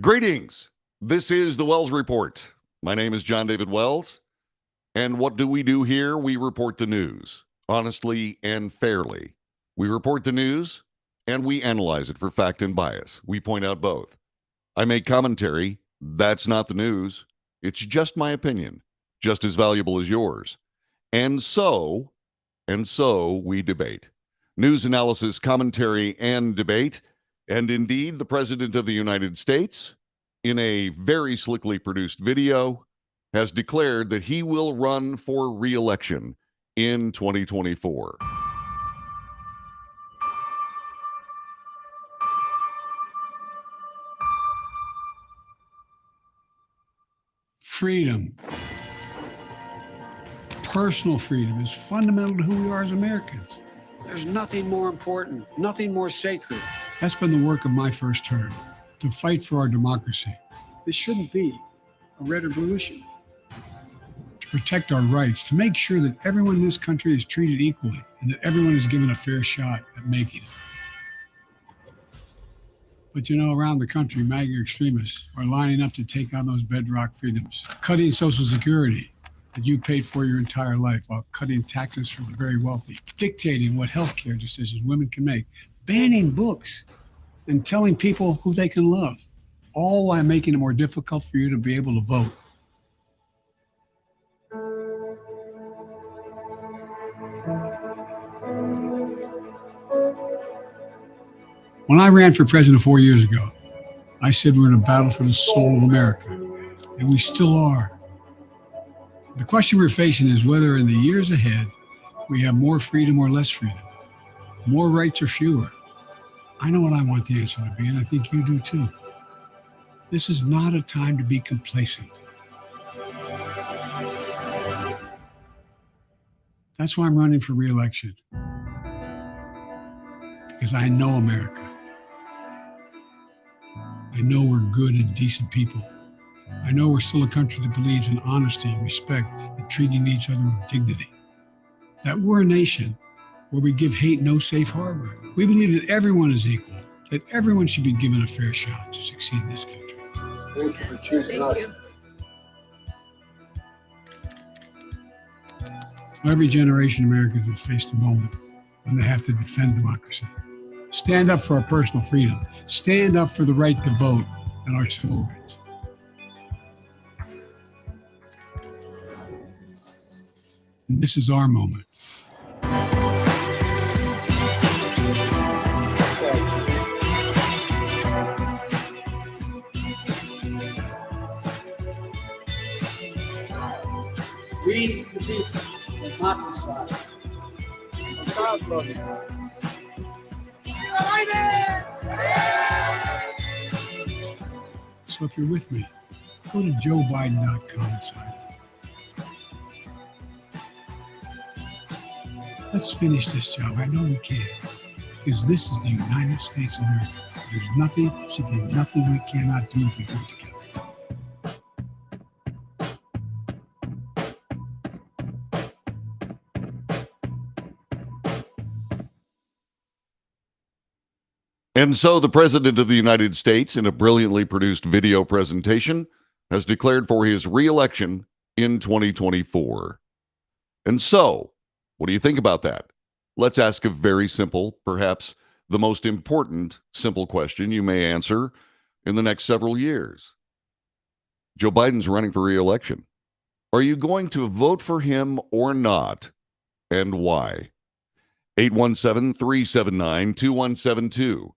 Greetings. This is the Wells Report. My name is John David Wells. And what do we do here? We report the news, honestly and fairly. We report the news and we analyze it for fact and bias. We point out both. I make commentary. That's not the news. It's just my opinion, just as valuable as yours. And so we debate. News analysis, commentary, and debate. And indeed, the President of the United States, in a very slickly produced video, has declared that he will run for re-election in 2024. Freedom, personal freedom, is fundamental to who we are as Americans. There's nothing more important, nothing more sacred. That's been the work of my first term, to fight for our democracy. This shouldn't be a red or blue issue. To protect our rights, to make sure that everyone in this country is treated equally and that everyone is given a fair shot at making it. But around the country, MAGA extremists are lining up to take on those bedrock freedoms, cutting Social Security that you paid for your entire life while cutting taxes for the very wealthy, dictating what healthcare decisions women can make, banning books, and telling people who they can love, all while making it more difficult for you to be able to vote. When I ran for president 4 years ago, I said we're in a battle for the soul of America, and we still are. The question we're facing is whether in the years ahead we have more freedom or less freedom, more rights or fewer. I know what I want the answer to be, and I think you do too. This is not a time to be complacent. That's why I'm running for re-election, because I know America. I know we're good and decent people. I know we're still a country that believes in honesty and respect and treating each other with dignity. That we're a nation where we give hate no safe harbor. We believe that everyone is equal, that everyone should be given a fair shot to succeed in this country. Thank you for choosing us. Every generation of Americans has faced a moment when they have to defend democracy. Stand up for our personal freedom. Stand up for the right to vote and our civil rights. And this is our moment. We, the people, will not decide. I'm proud of you. So if you're with me, go to joebiden.com and sign up. Let's finish this job. I know we can, because this is the United States of America. There's nothing, simply nothing we cannot do if we do it together. And so the President of the United States, in a brilliantly produced video presentation, has declared for his re-election in 2024. And so, what do you think about that? Let's ask a very simple, perhaps the most important simple question you may answer in the next several years. Joe Biden's running for re-election. Are you going to vote for him or not, and why? 817-379-2172.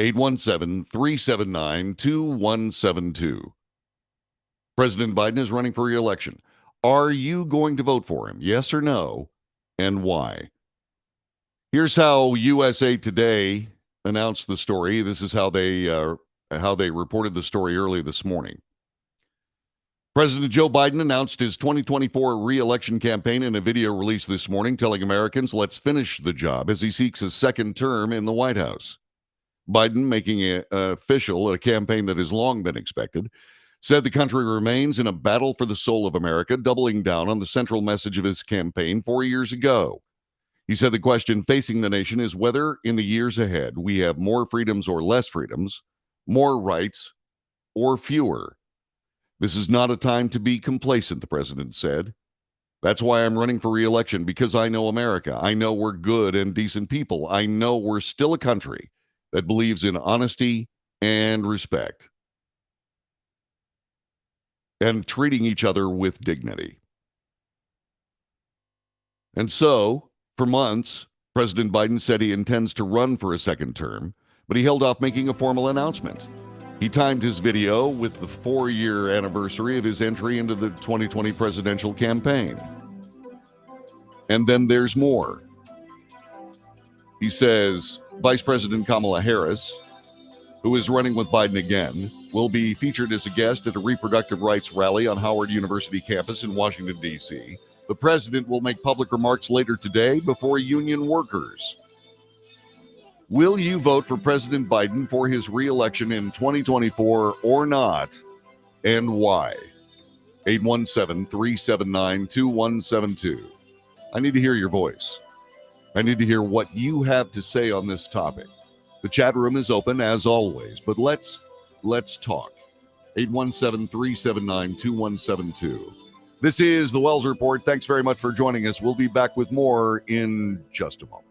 817-379-2172. President Biden is running for re-election. Are you going to vote for him? Yes or no? And why? Here's how USA Today announced the story. This is how they reported the story early this morning. President Joe Biden announced his 2024 re-election campaign in a video release this morning, telling Americans, let's finish the job, as he seeks a second term in the White House. Biden, making it official a campaign that has long been expected, said the country remains in a battle for the soul of America, doubling down on the central message of his campaign 4 years ago. He said the question facing the nation is whether in the years ahead we have more freedoms or less freedoms, more rights or fewer. This is not a time to be complacent, the president said. That's why I'm running for re-election, because I know America. I know we're good and decent people. I know we're still a country that believes in honesty and respect and treating each other with dignity. And so, for months, President Biden said he intends to run for a second term, but he held off making a formal announcement. He timed his video with the 4-year anniversary of his entry into the 2020 presidential campaign. And then there's more. He says Vice President Kamala Harris, who is running with Biden again, will be featured as a guest at a reproductive rights rally on Howard University campus in Washington, D.C. The president will make public remarks later today before union workers. Will you vote for President Biden for his re-election in 2024 or not, and why? 817-379-2172. I need to hear your voice. I need to hear what you have to say on this topic. The chat room is open as always, but let's talk. 817-379-2172. This is the Wells Report. Thanks very much for joining us. We'll be back with more in just a moment.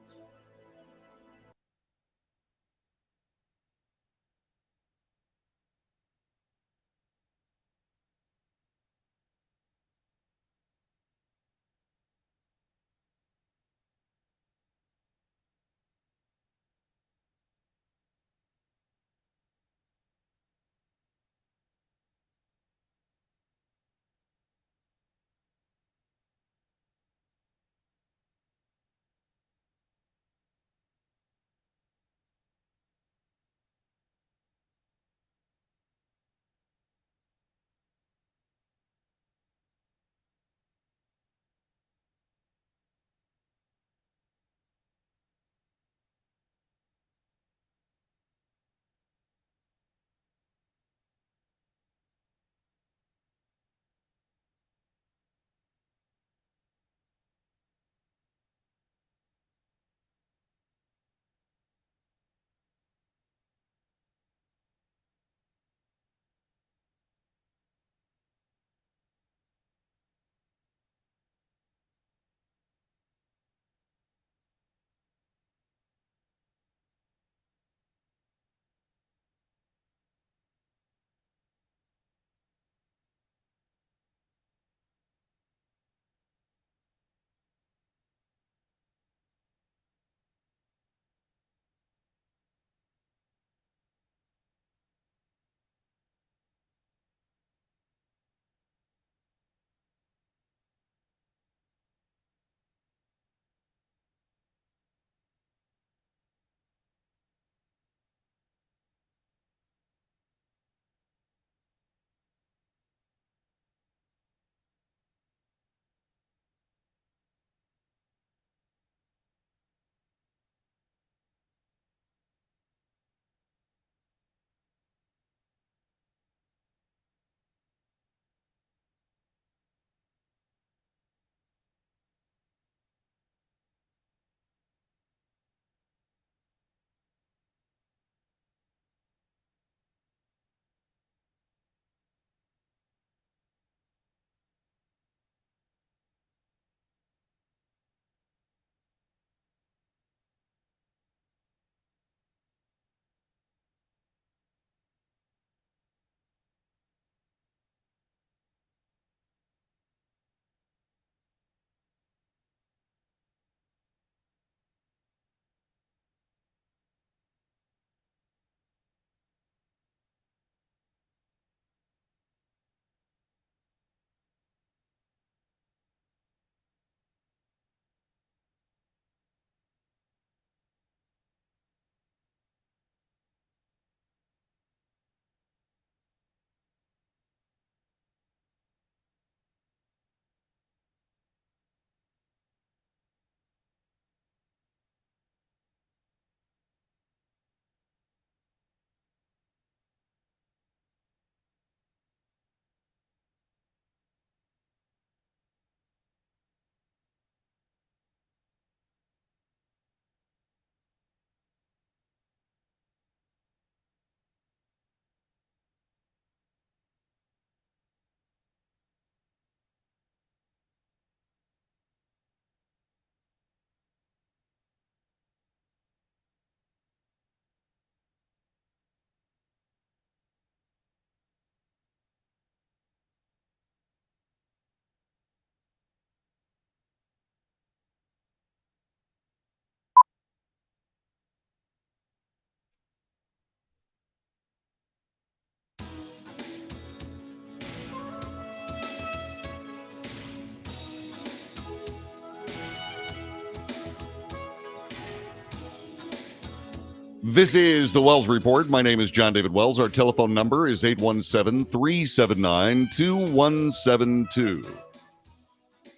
This is the Wells Report. My name is John David Wells. Our telephone number is 817-379-2172.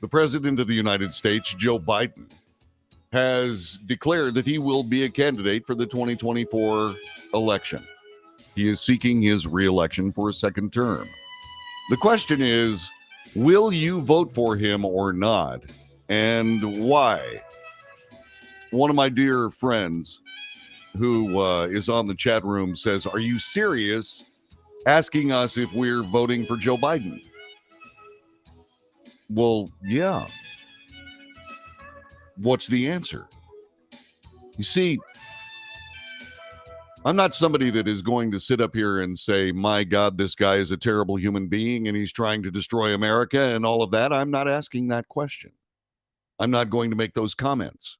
The President of the United States, Joe Biden, has declared that he will be a candidate for the 2024 election. He is seeking his re-election for a second term. The question is, will you vote for him or not, and why? One of my dear friends who is on the chat room says, are you serious asking us if we're voting for Joe Biden? Well, yeah. What's the answer? You see, I'm not somebody that is going to sit up here and say, my God, this guy is a terrible human being and he's trying to destroy America and all of that. I'm not asking that question. I'm not going to make those comments.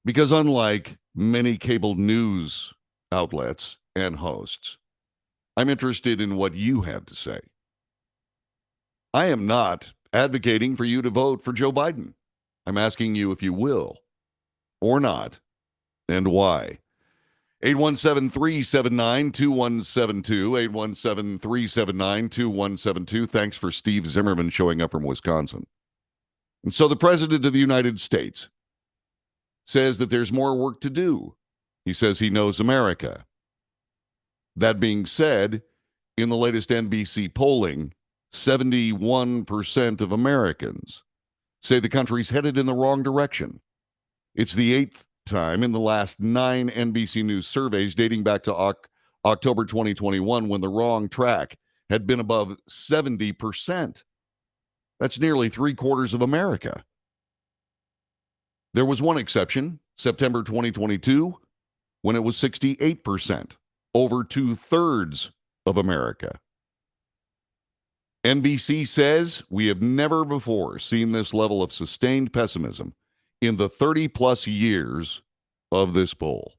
Because unlike many cable news outlets and hosts, I'm interested in what you have to say. I am not advocating for you to vote for Joe Biden. I'm asking you if you will or not, and why. 817-379-2172, 817-379-2172. Thanks for Steve Zimmerman showing up from Wisconsin. And so the President of the United States says that there's more work to do. He says he knows America. That being said, in the latest NBC polling, 71% of Americans say the country's headed in the wrong direction. It's the eighth time in the last 9 NBC News surveys dating back to October 2021 when the wrong track had been above 70%. That's nearly 3/4 of America. There was one exception, September 2022, when it was 68%, over 2/3 of America. NBC says we have never before seen this level of sustained pessimism in the 30-plus years of this poll.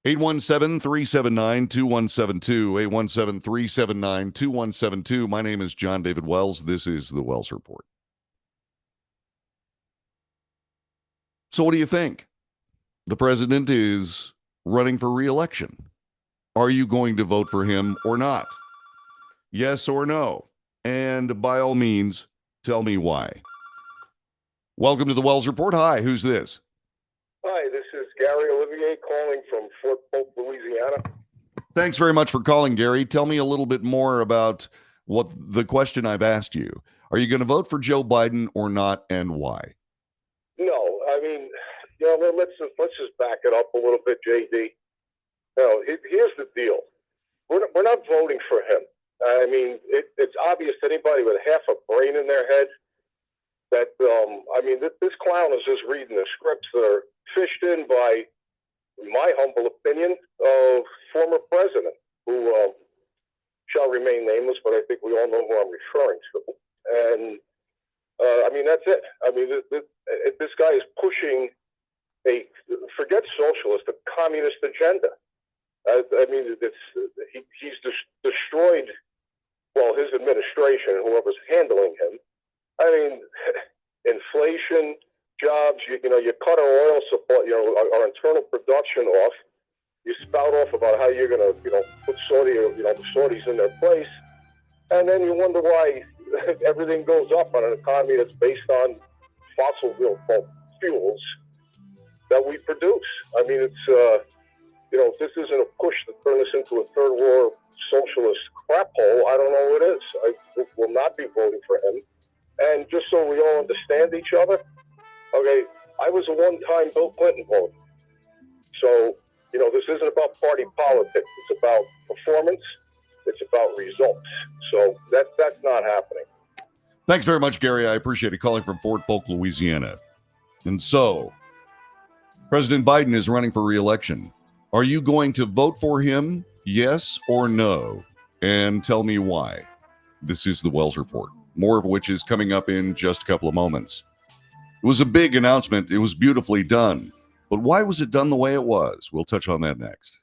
817-379-2172, 817-379-2172. My name is John David Wells. This is the Wells Report. So what do you think? The president is running for re-election. Are you going to vote for him or not? Yes or no? And by all means, tell me why. Welcome to the Wells Report. Hi, who's this? Hi, this is Gary Olivier calling from Fort Polk, Louisiana. Thanks very much for calling, Gary. Tell me a little bit more about what the question I've asked you. Are you going to vote for Joe Biden or not, and why? No, I mean, let's just back it up a little bit, JD. Here's the deal. We're not voting for him. I mean, it's obvious to anybody with half a brain in their head that, this clown is just reading the scripts that are fished in by, in my humble opinion, former president, who shall remain nameless, but I think we all know who I'm referring to. And, that's it. This guy is pushing forget socialist, a communist agenda. He's destroyed, his administration and whoever's handling him. Inflation, jobs, you cut our oil supply, our internal production off. You spout off about how you're going to, put the Saudis in their place. And then you wonder why everything goes up on an economy that's based on fossil fuels that we produce. If this isn't a push to turn this into a third world socialist crap hole, I don't know what is. I will not be voting for him. And just so we all understand each other, okay, I was a one-time Bill Clinton voter. So, this isn't about party politics. It's about performance. It's about results. So that's not happening. Thanks very much, Gary. I appreciate it. Calling from Fort Polk, Louisiana. And so, President Biden is running for re-election. Are you going to vote for him, yes or no? And tell me why. This is the Wells Report, more of which is coming up in just a couple of moments. It was a big announcement. It was beautifully done. But why was it done the way it was? We'll touch on that next.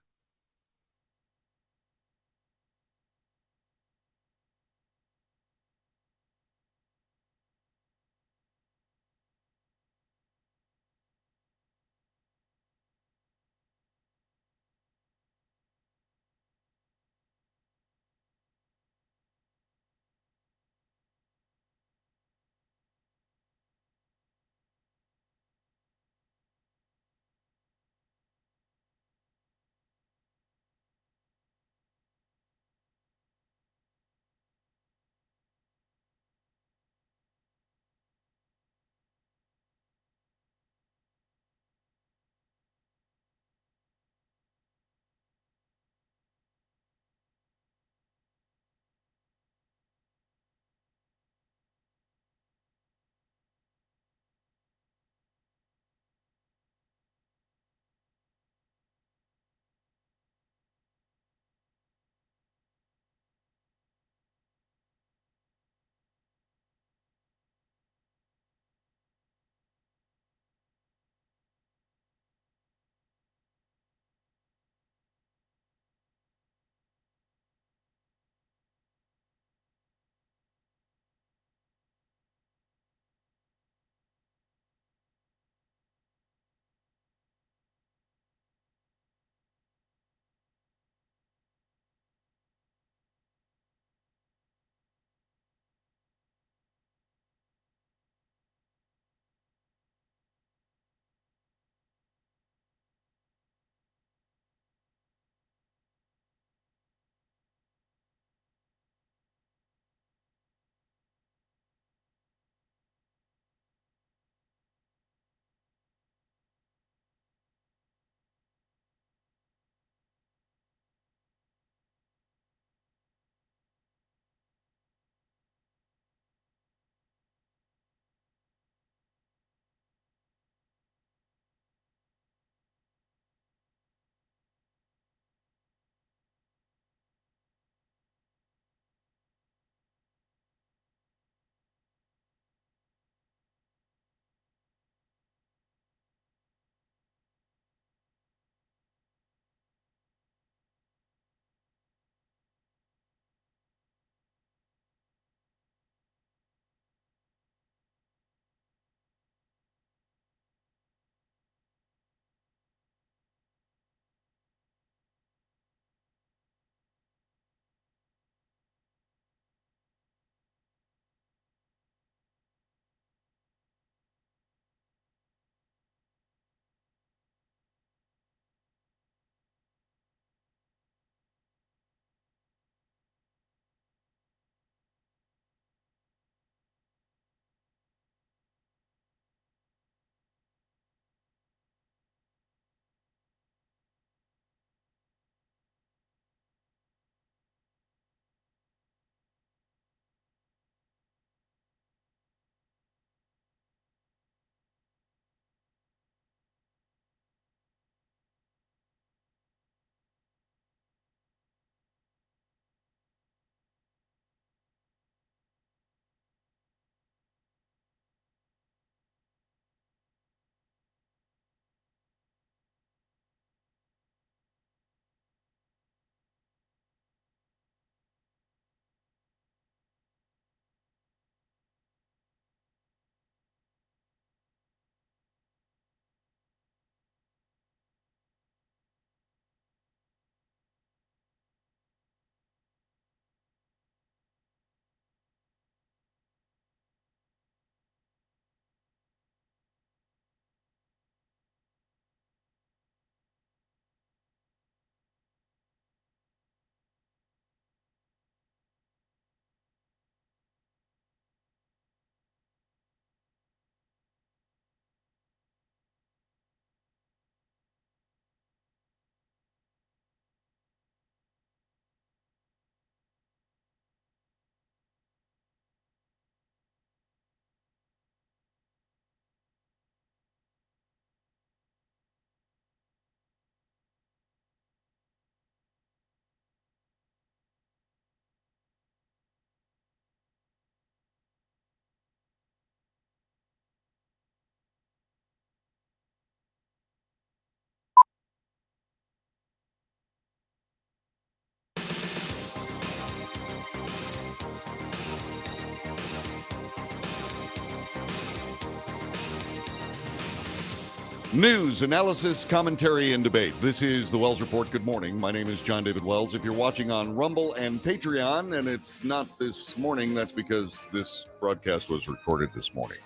News, analysis, commentary, and debate. This is the Wells Report. Good morning. My name is John David Wells. If you're watching on Rumble and Patreon, and it's not this morning, that's because this broadcast was recorded this morning.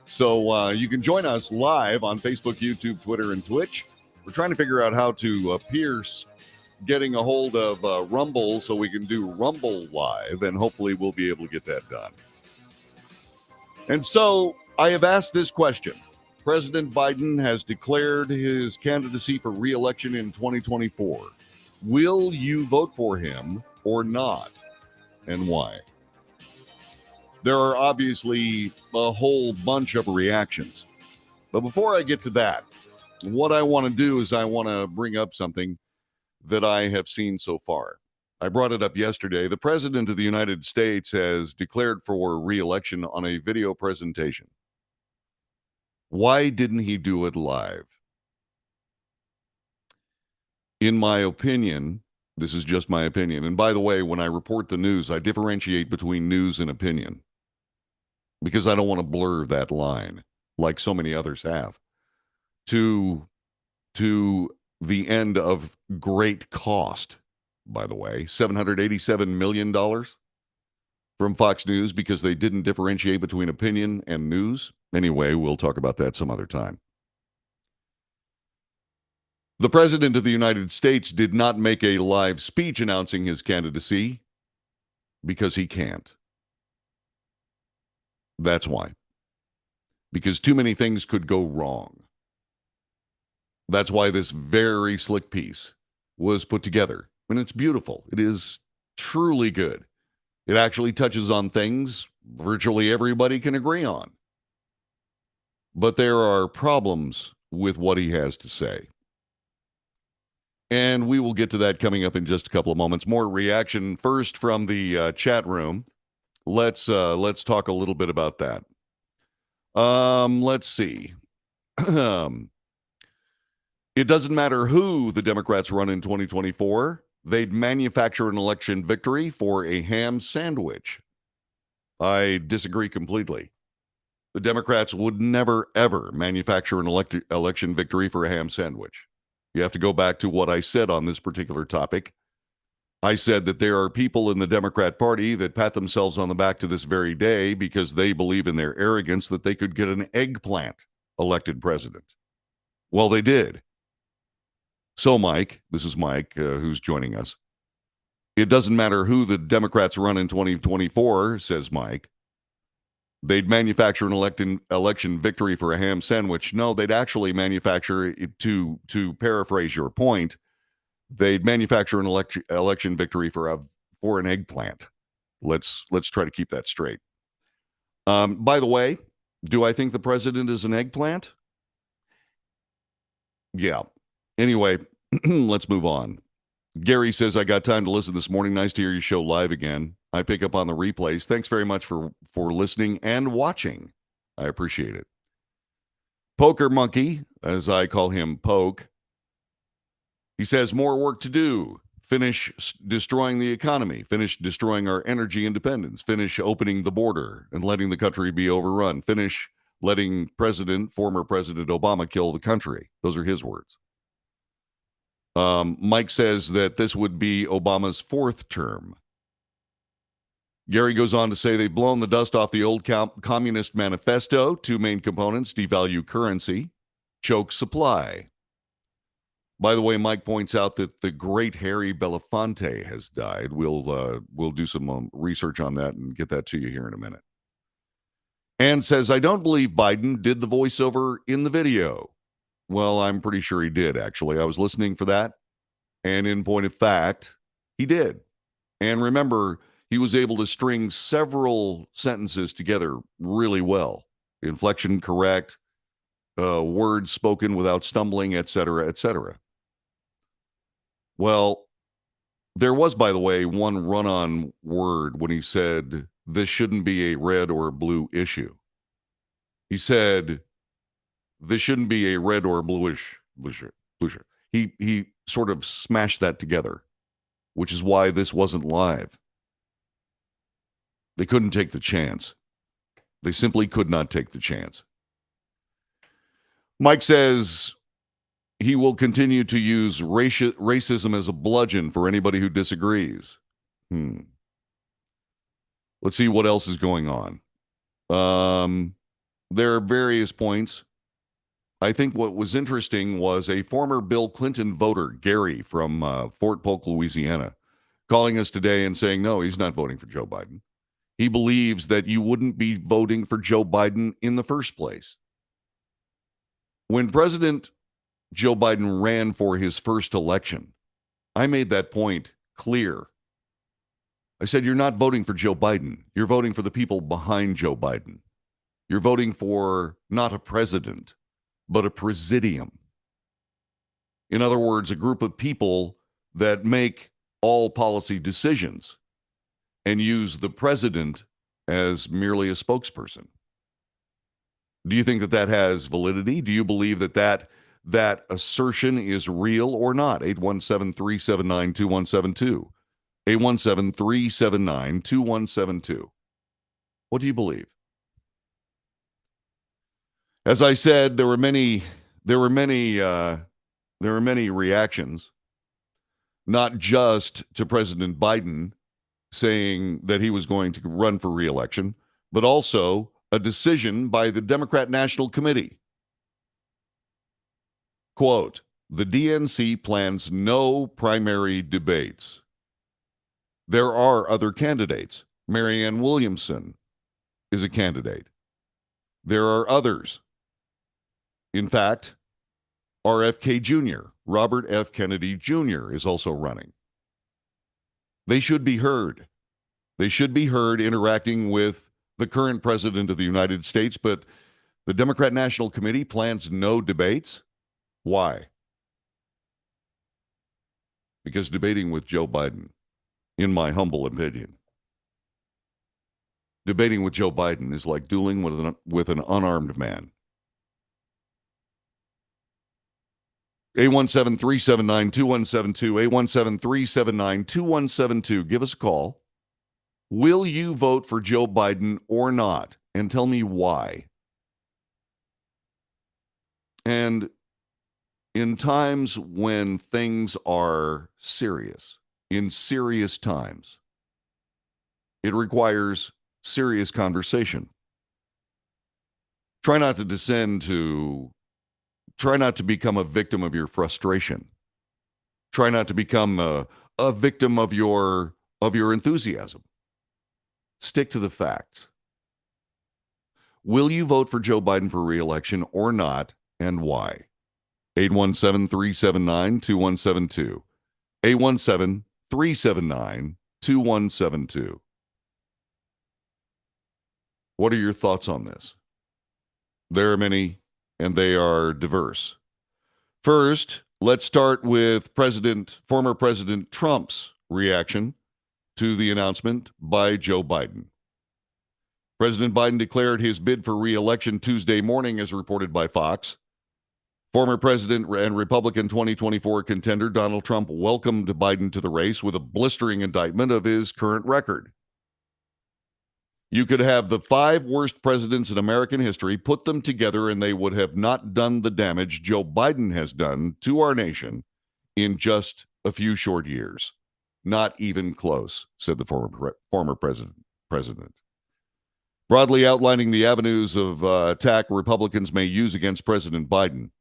So you can join us live on Facebook, YouTube, Twitter, and Twitch. We're trying to figure out how to pierce getting a hold of Rumble so we can do Rumble Live, and hopefully we'll be able to get that done. And so I have asked this question. President Biden has declared his candidacy for re-election in 2024. Will you vote for him or not, and why? There are obviously a whole bunch of reactions. But before I get to that, what I want to do is I want to bring up something that I have seen so far. I brought it up yesterday. The President of the United States has declared for re-election on a video presentation. Why didn't he do it live? In my opinion, this is just my opinion. And by the way, when I report the news, I differentiate between news and opinion because I don't want to blur that line like so many others have to the end of great cost, by the way, $787 million from Fox News because they didn't differentiate between opinion and news. Anyway, we'll talk about that some other time. The President of the United States did not make a live speech announcing his candidacy because he can't. That's why. Because too many things could go wrong. That's why this very slick piece was put together. And it's beautiful. It is truly good. It actually touches on things virtually everybody can agree on. But there are problems with what he has to say. And we will get to that coming up in just a couple of moments. More reaction first from the chat room. Let's talk a little bit about that. Let's see. It doesn't matter who the Democrats run in 2024. They'd manufacture an election victory for a ham sandwich. I disagree completely. The Democrats would never, ever manufacture an election victory for a ham sandwich. You have to go back to what I said on this particular topic. I said that there are people in the Democrat Party that pat themselves on the back to this very day because they believe in their arrogance that they could get an eggplant elected president. Well, they did. So, Mike, this is Mike who's joining us. It doesn't matter who the Democrats run in 2024, says Mike. They'd manufacture an election victory for a ham sandwich. No, they'd actually manufacture it, to paraphrase your point, they'd manufacture an election victory for an eggplant. Let's try to keep that straight. By the way, do I think the president is an eggplant? Yeah. Anyway, let's move on. Gary says, I got time to listen this morning. Nice to hear your show live again. I pick up on the replays. Thanks very much for listening and watching. I appreciate it. Poker Monkey, as I call him, Poke. He says, more work to do. Finish destroying the economy. Finish destroying our energy independence. Finish opening the border and letting the country be overrun. Finish letting former President Obama kill the country. Those are his words. Mike says that this would be Obama's fourth term. Gary goes on to say they've blown the dust off the old communist manifesto. Two main components: devalue currency, choke supply. By the way, Mike points out that the great Harry Belafonte has died. We'll do some research on that and get that to you here in a minute. And says, I don't believe Biden did the voiceover in the video. Well, I'm pretty sure he did, actually. I was listening for that. And in point of fact, he did. And remember, he was able to string several sentences together really well. Inflection correct, words spoken without stumbling, etc., etc. Well, there was, by the way, one run-on word when he said, this shouldn't be a red or a blue issue. He said, this shouldn't be a red or bluish. He sort of smashed that together, which is why this wasn't live. They couldn't take the chance. They simply could not take the chance. Mike says he will continue to use racism as a bludgeon for anybody who disagrees. Let's see what else is going on. There are various points. I think what was interesting was a former Bill Clinton voter, Gary, from Fort Polk, Louisiana, calling us today and saying, no, he's not voting for Joe Biden. He believes that you wouldn't be voting for Joe Biden in the first place. When President Joe Biden ran for his first election, I made that point clear. I said, you're not voting for Joe Biden. You're voting for the people behind Joe Biden. You're voting for not a president, but a presidium. In other words, a group of people that make all policy decisions and use the president as merely a spokesperson. Do you think that that has validity? Do you believe that that assertion is real or not? 817-379-2172. 817-379-2172. What do you believe? As I said, there were many reactions, not just to President Biden saying that he was going to run for re-election, but also a decision by the Democrat National Committee. Quote, the DNC plans no primary debates. There are other candidates. Marianne Williamson is a candidate. There are others. In fact, RFK Jr., Robert F. Kennedy Jr. is also running. They should be heard. They should be heard interacting with the current president of the United States, but the Democrat National Committee plans no debates. Why? Because debating with Joe Biden, in my humble opinion, debating with Joe Biden is like dueling with an unarmed man. 817-379-2172, 817-379-2172. Give us a call. Will you vote for Joe Biden or not? And tell me why. And in times when things are serious, in serious times, it requires serious conversation. Try not to become a victim of your frustration. Try not to become a victim of your enthusiasm. Stick to the facts. Will you vote for Joe Biden for re-election or not, and why? 817-379-2172. 817-379-2172. What are your thoughts on this? There are many, and they are diverse. First, let's start with former President Trump's reaction to the announcement by Joe Biden. President Biden declared his bid for re-election Tuesday morning, as reported by Fox. Former President and Republican 2024 contender Donald Trump welcomed Biden to the race with a blistering indictment of his current record. You could have the 5 worst presidents in American history, put them together, and they would have not done the damage Joe Biden has done to our nation in just a few short years. Not even close, said the former president. Broadly outlining the avenues of attack Republicans may use against President Biden,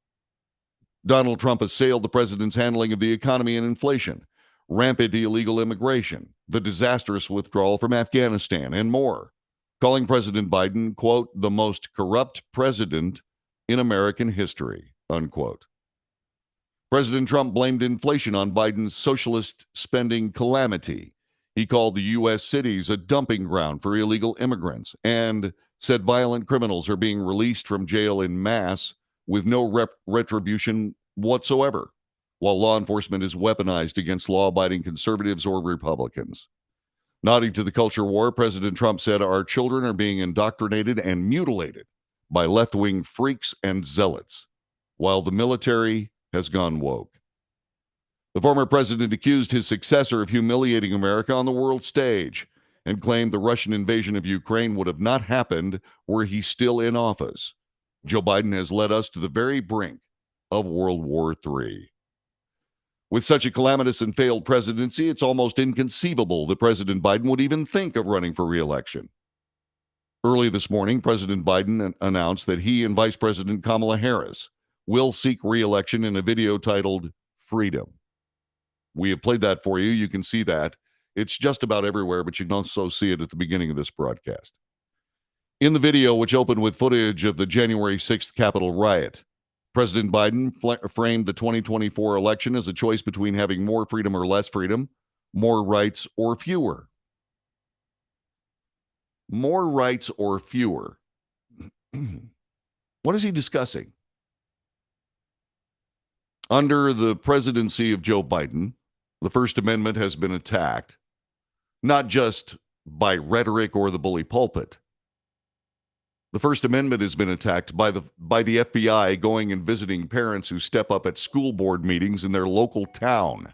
Donald Trump assailed the president's handling of the economy and inflation, rampant illegal immigration, the disastrous withdrawal from Afghanistan, and more, calling President Biden, quote, the most corrupt president in American history, unquote. President Trump blamed inflation on Biden's socialist spending calamity. He called the U.S. cities a dumping ground for illegal immigrants and said violent criminals are being released from jail in mass with no retribution whatsoever, while law enforcement is weaponized against law-abiding conservatives or Republicans. Nodding to the culture war, President Trump said our children are being indoctrinated and mutilated by left-wing freaks and zealots, while the military has gone woke. The former president accused his successor of humiliating America on the world stage and claimed the Russian invasion of Ukraine would have not happened were he still in office. Joe Biden has led us to the very brink of World War III. With such a calamitous and failed presidency, it's almost inconceivable that President Biden would even think of running for re-election. Early this morning, President Biden announced that he and Vice President Kamala Harris will seek re-election in a video titled Freedom. We have played that for you. You can see that. It's just about everywhere, but you can also see it at the beginning of this broadcast. In the video, which opened with footage of the January 6th Capitol riot, President Biden framed the 2024 election as a choice between having more freedom or less freedom, more rights or fewer. More rights or fewer. What is he discussing? Under the presidency of Joe Biden, the First Amendment has been attacked, not just by rhetoric or the bully pulpit. The First Amendment has been attacked by the FBI going and visiting parents who step up at school board meetings in their local town.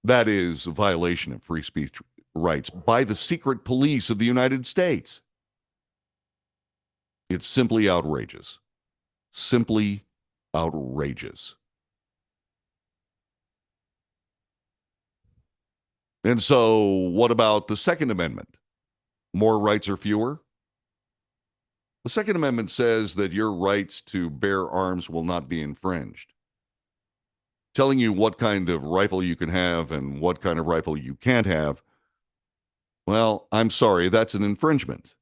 That is a violation of free speech rights by the secret police of the United States. It's simply outrageous. Simply outrageous. And so, what about the Second Amendment? More rights or fewer? The Second Amendment says that your rights to bear arms will not be infringed. Telling you what kind of rifle you can have and what kind of rifle you can't have, well, I'm sorry, that's an infringement.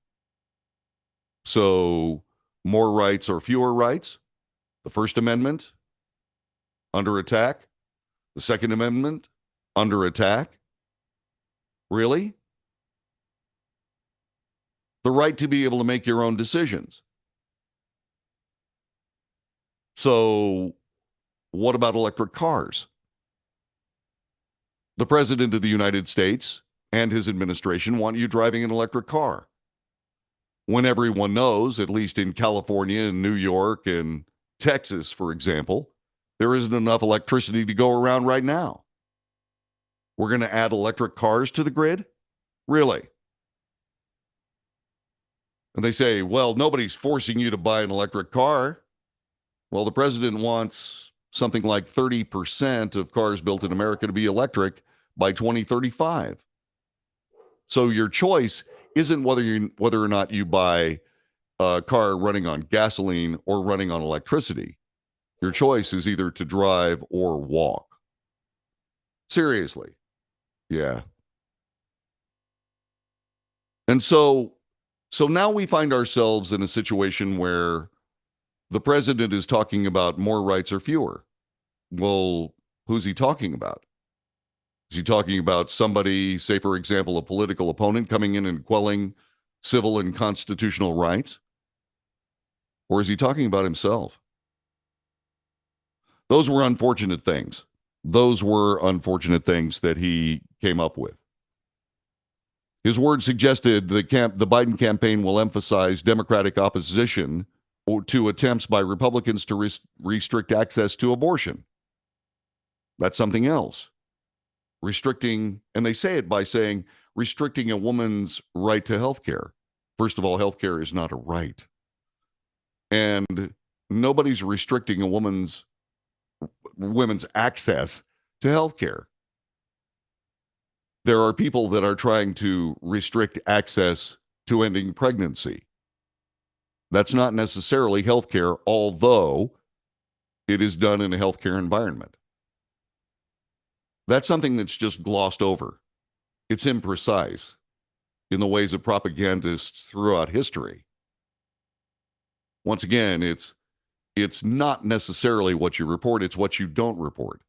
So, more rights or fewer rights? The First Amendment, under attack. The Second Amendment, under attack. Really? The right to be able to make your own decisions. So, what about electric cars? The President of the United States and his administration want you driving an electric car. When everyone knows, at least in California and New York and Texas, for example, there isn't enough electricity to go around right now. We're going to add electric cars to the grid? Really? And they say, well, nobody's forcing you to buy an electric car. Well, the president wants something like 30% of cars built in America to be electric by 2035. So your choice isn't whether or not you buy a car running on gasoline or running on electricity. Your choice is either to drive or walk. Seriously. Yeah. And so now we find ourselves in a situation where the president is talking about more rights or fewer. Well, who's he talking about? Is he talking about somebody, say, for example, a political opponent coming in and quelling civil and constitutional rights? Or is he talking about himself? Those were unfortunate things. Those were unfortunate things that he came up with. His words suggested the Biden campaign will emphasize Democratic opposition to attempts by Republicans to restrict access to abortion. That's something else. Restricting, and they say it by saying, restricting a woman's right to health care. First of all, health care is not a right. And nobody's restricting a women's access to health care. There are people that are trying to restrict access to ending pregnancy. That's not necessarily healthcare, although it is done in a healthcare environment. That's something that's just glossed over. It's imprecise in the ways of propagandists throughout history. Once again, it's not necessarily what you report, it's what you don't report.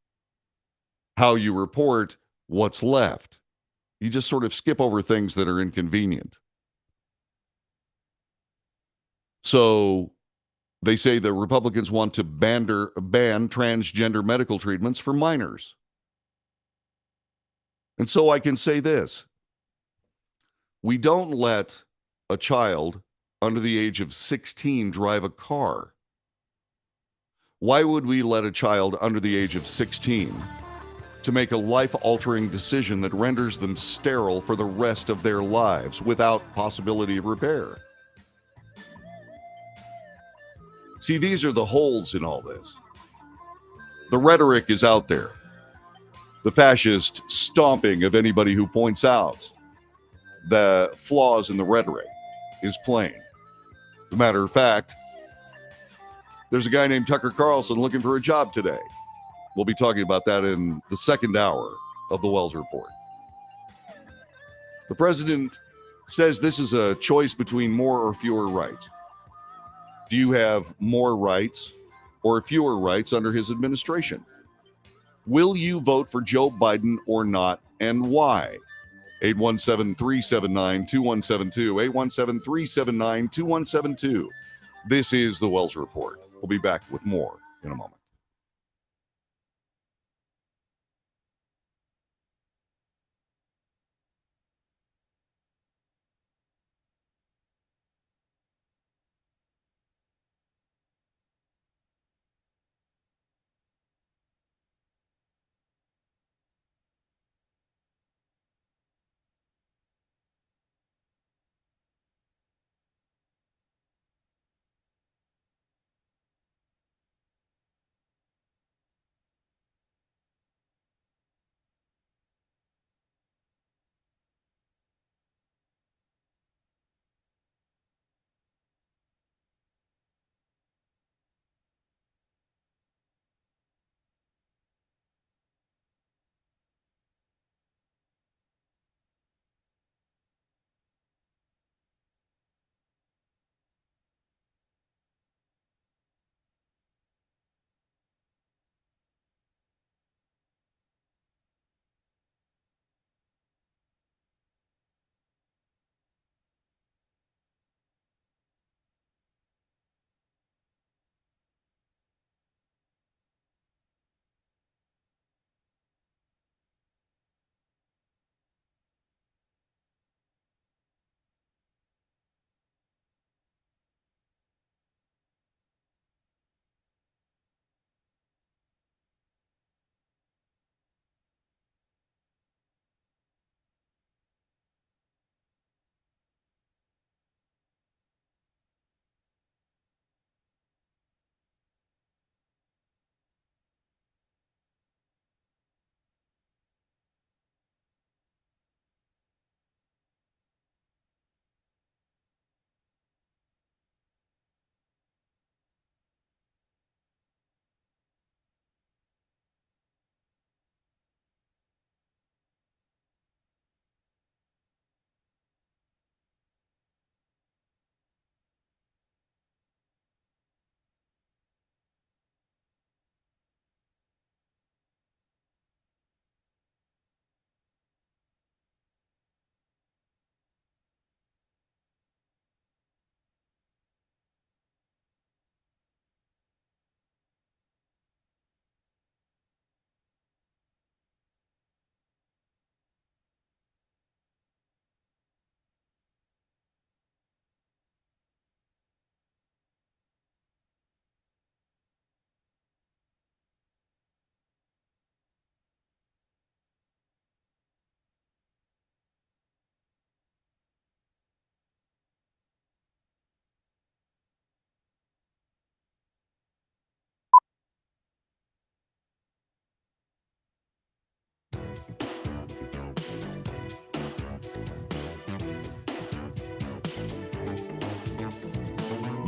How you report what's left. You just sort of skip over things that are inconvenient. So they say the Republicans want to ban transgender medical treatments for minors. And so I can say this. We don't let a child under the age of 16 drive a car. Why would we let a child under the age of 16 to make a life-altering decision that renders them sterile for the rest of their lives without possibility of repair? See, these are the holes in all this. The rhetoric is out there. The fascist stomping of anybody who points out the flaws in the rhetoric is plain. As a matter of fact, there's a guy named Tucker Carlson looking for a job today. We'll be talking about that in the second hour of the Wells Report. The president says this is a choice between more or fewer rights. Do you have more rights or fewer rights under his administration? Will you vote for Joe Biden or not, and why? 817-379-2172, 817-379-2172. This is the Wells Report. We'll be back with more in a moment.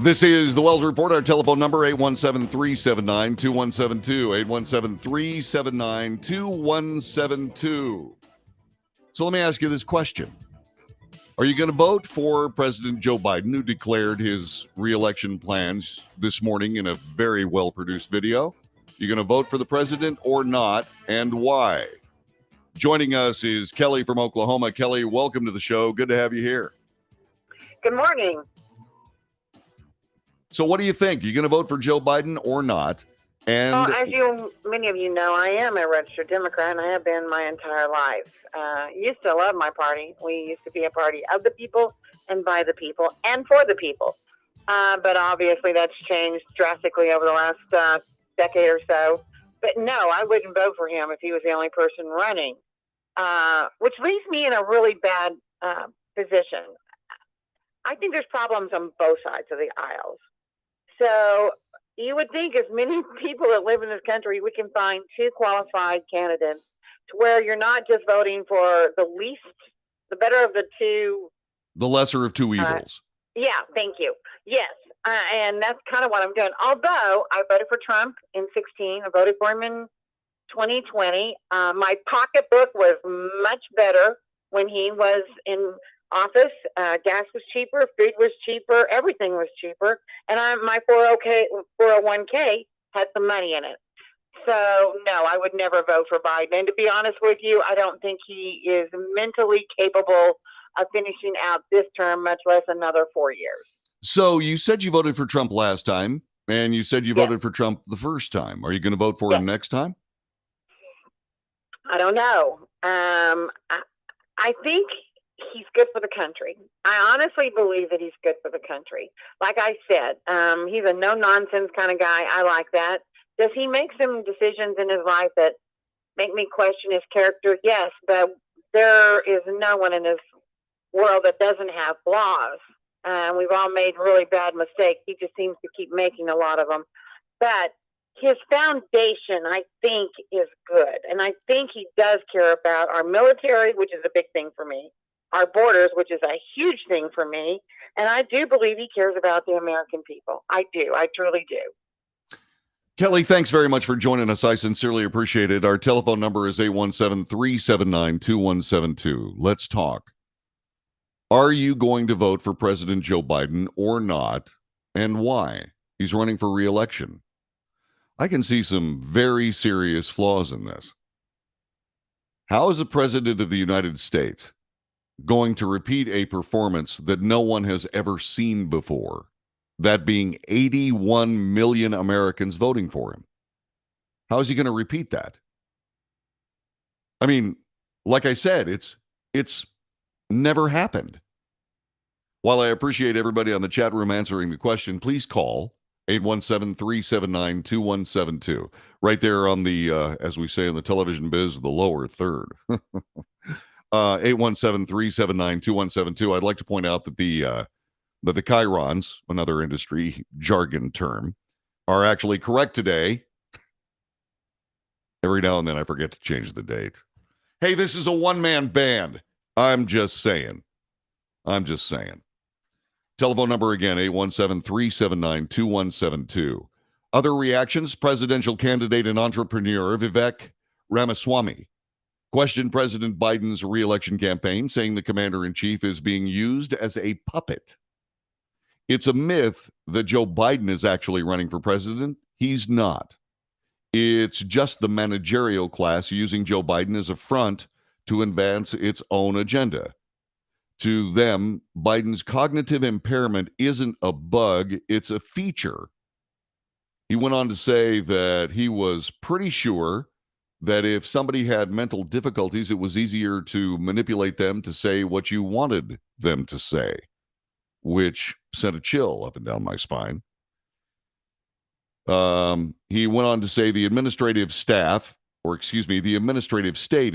This is the Wells Report. Our telephone number, 817-379-2172, 817-379-2172. So let me ask you this question. Are you going to vote for President Joe Biden, who declared his reelection plans this morning in a very well-produced video? You going to vote for the president or not, and why? Joining us is Kelly from Oklahoma. Kelly, welcome to the show. Good to have you here. Good morning. So what do you think? You going to vote for Joe Biden or not? And Well, as many of you know, I am a registered Democrat, and I have been my entire life. Used to love my party. We used to be a party of the people and by the people and for the people. But obviously that's changed drastically over the last decade or so. But no, I wouldn't vote for him if he was the only person running, which leaves me in a really bad position. I think there's problems on both sides of the aisles. So You would think as many people that live in this country, we can find two qualified candidates to where you're not just voting for the better of the two. The lesser of two evils. Yeah, thank you. Yes, and that's kind of what I'm doing. Although I voted for Trump in 2016, I voted for him in 2020. My pocketbook was much better when he was in office. Gas was cheaper, food was cheaper, everything was cheaper, and my 401k had some money in it. So no, I would never vote for Biden. And to be honest with you, I don't think he is mentally capable of finishing out this term, much less another 4 years. So you said you voted for Trump last time, and you said you voted for Trump the first time. Are you going to vote for him next time? I don't know. I think he's good for the country. I honestly believe that he's good for the country. Like I said, he's a no-nonsense kind of guy. I like that. Does he make some decisions in his life that make me question his character? Yes, but there is no one in this world that doesn't have flaws. We've all made really bad mistakes. He just seems to keep making a lot of them. But his foundation, I think, is good. And I think he does care about our military, which is a big thing for me, our borders, which is a huge thing for me. And I do believe he cares about the American people. I do. I truly do. Kelly, thanks very much for joining us. I sincerely appreciate it. Our telephone number is 817-379-2172. Let's talk. Are you going to vote for President Joe Biden or not, and why? He's running for re-election. I can see some very serious flaws in this. How is the President of the United States going to repeat a performance that no one has ever seen before? That being 81 million Americans voting for him. How is he going to repeat that? I mean, like I said, it's never happened. While I appreciate everybody on the chat room answering the question, please call 817-379-2172. Right there on the, as we say in the television biz, the lower third. 817-379-2172. I'd like to point out that the chyrons, another industry jargon term, are actually correct today. Every now and then I forget to change the date. Hey, this is a one-man band. I'm just saying. Telephone number again, 817-379-2172. Other reactions, presidential candidate and entrepreneur Vivek Ramaswamy questioned President Biden's re-election campaign, saying the commander-in-chief is being used as a puppet. It's a myth that Joe Biden is actually running for president. He's not. It's just the managerial class using Joe Biden as a front to advance its own agenda. To them, Biden's cognitive impairment isn't a bug, it's a feature. He went on to say that he was pretty sure that if somebody had mental difficulties, it was easier to manipulate them to say what you wanted them to say, which sent a chill up and down my spine. He went on to say the administrative state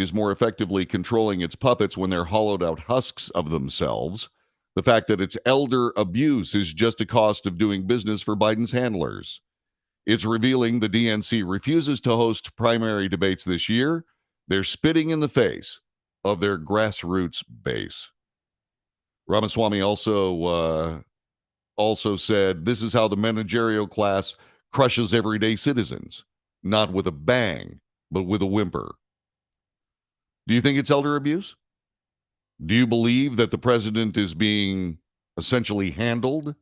is more effectively controlling its puppets when they're hollowed out husks of themselves. The fact that it's elder abuse is just a cost of doing business for Biden's handlers. It's revealing the DNC refuses to host primary debates this year. They're spitting in the face of their grassroots base. Ramaswamy also said this is how the managerial class crushes everyday citizens, not with a bang, but with a whimper. Do you think it's elder abuse? Do you believe that the president is being essentially handled?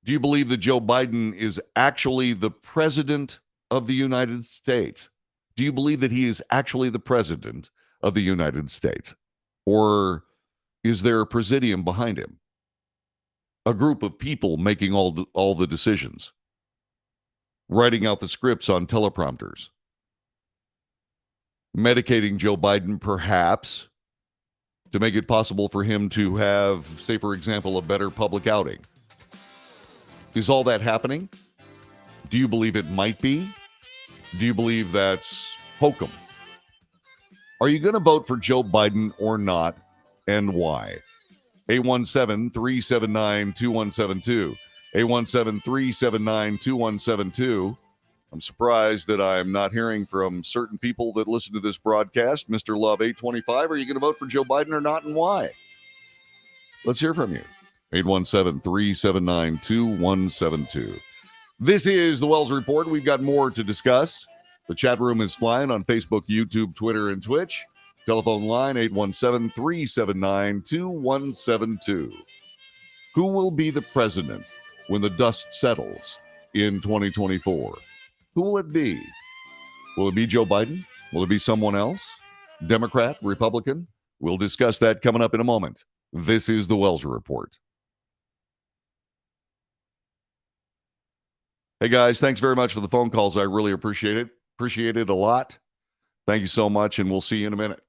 Do you believe that Joe Biden is actually the president of the United States? Do you believe that he is actually the president of the United States? Or is there a presidium behind him? A group of people making all the decisions, writing out the scripts on teleprompters, medicating Joe Biden perhaps to make it possible for him to have, say, for example, a better public outing. Is all that happening? Do you believe it might be? Do you believe that's hokum? Are you going to vote for Joe Biden or not, and why? 817-379-2172. 817-379-2172. I'm surprised that I'm not hearing from certain people that listen to this broadcast. Mr. Love 825, are you going to vote for Joe Biden or not, and why? Let's hear from you. 817-379-2172. This is the Wells Report. We've got more to discuss. The chat room is flying on Facebook, YouTube, Twitter, and Twitch. Telephone line 817-379-2172. Who will be the president when the dust settles in 2024? Who will it be? Will it be Joe Biden? Will it be someone else? Democrat, Republican? We'll discuss that coming up in a moment. This is the Wells Report. Hey, guys, thanks very much for the phone calls. I really appreciate it. Appreciate it a lot. Thank you so much, and we'll see you in a minute.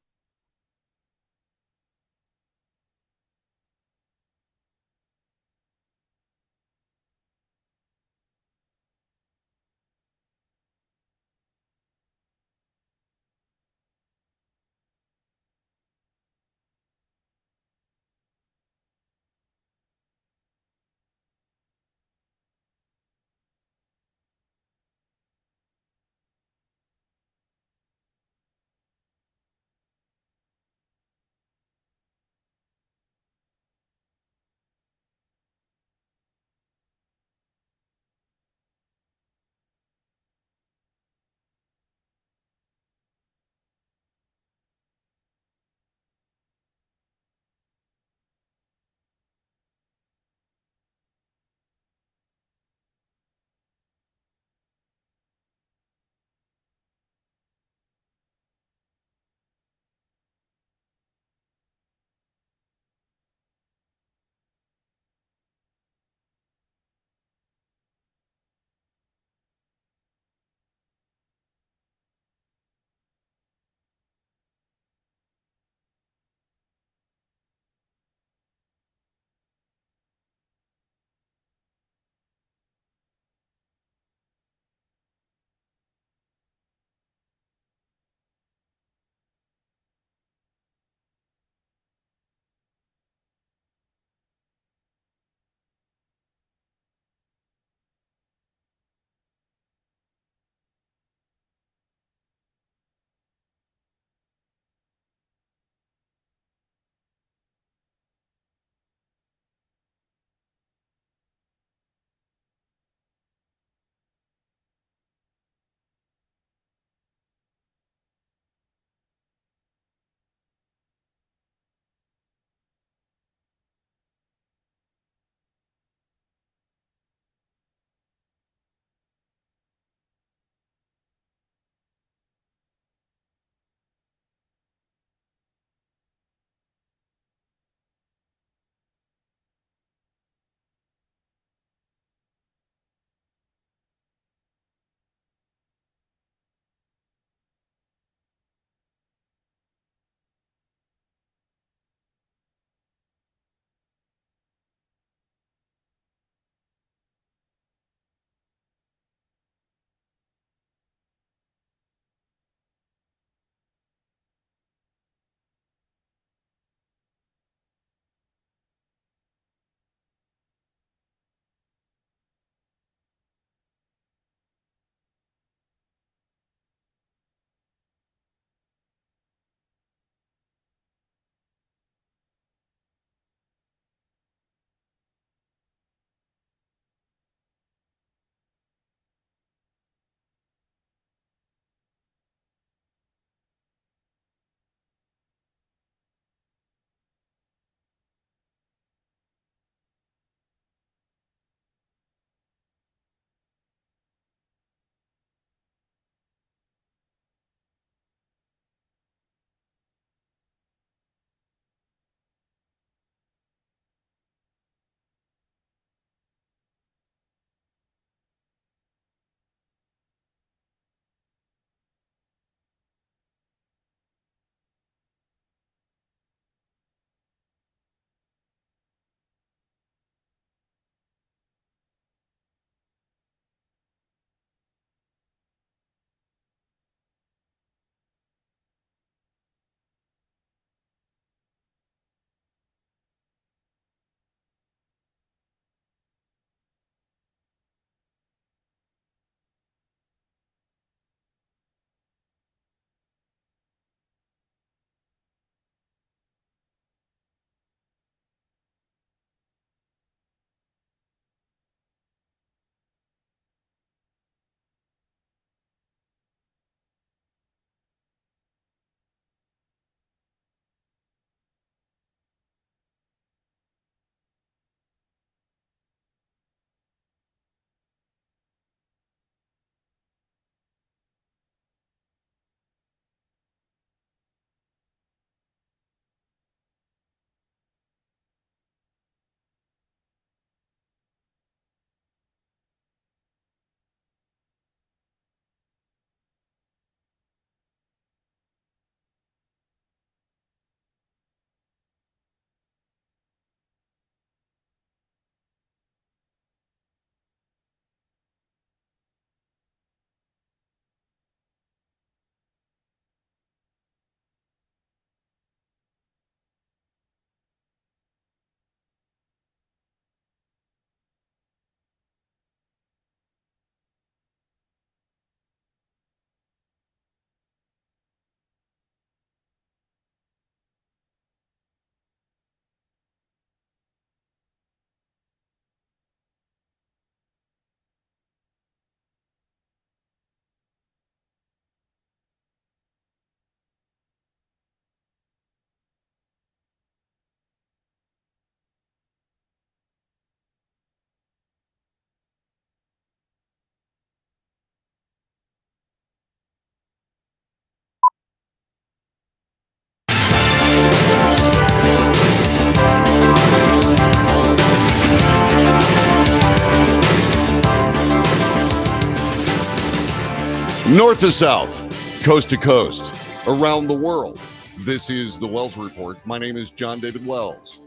North to south, coast to coast, around the world. This is the Wells Report. My name is John David Wells.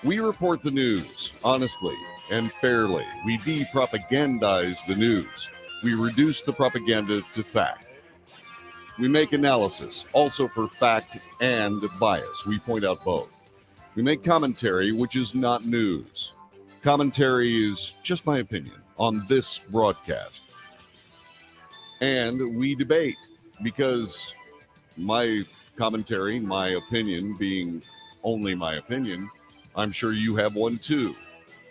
We report the news honestly and fairly. We de-propagandize the news. We reduce the propaganda to fact. We make analysis, also for fact and bias. We point out both. We make commentary, which is not news. Commentary is just my opinion on this broadcast. And we debate, because my commentary, my opinion being only my opinion, I'm sure you have one too.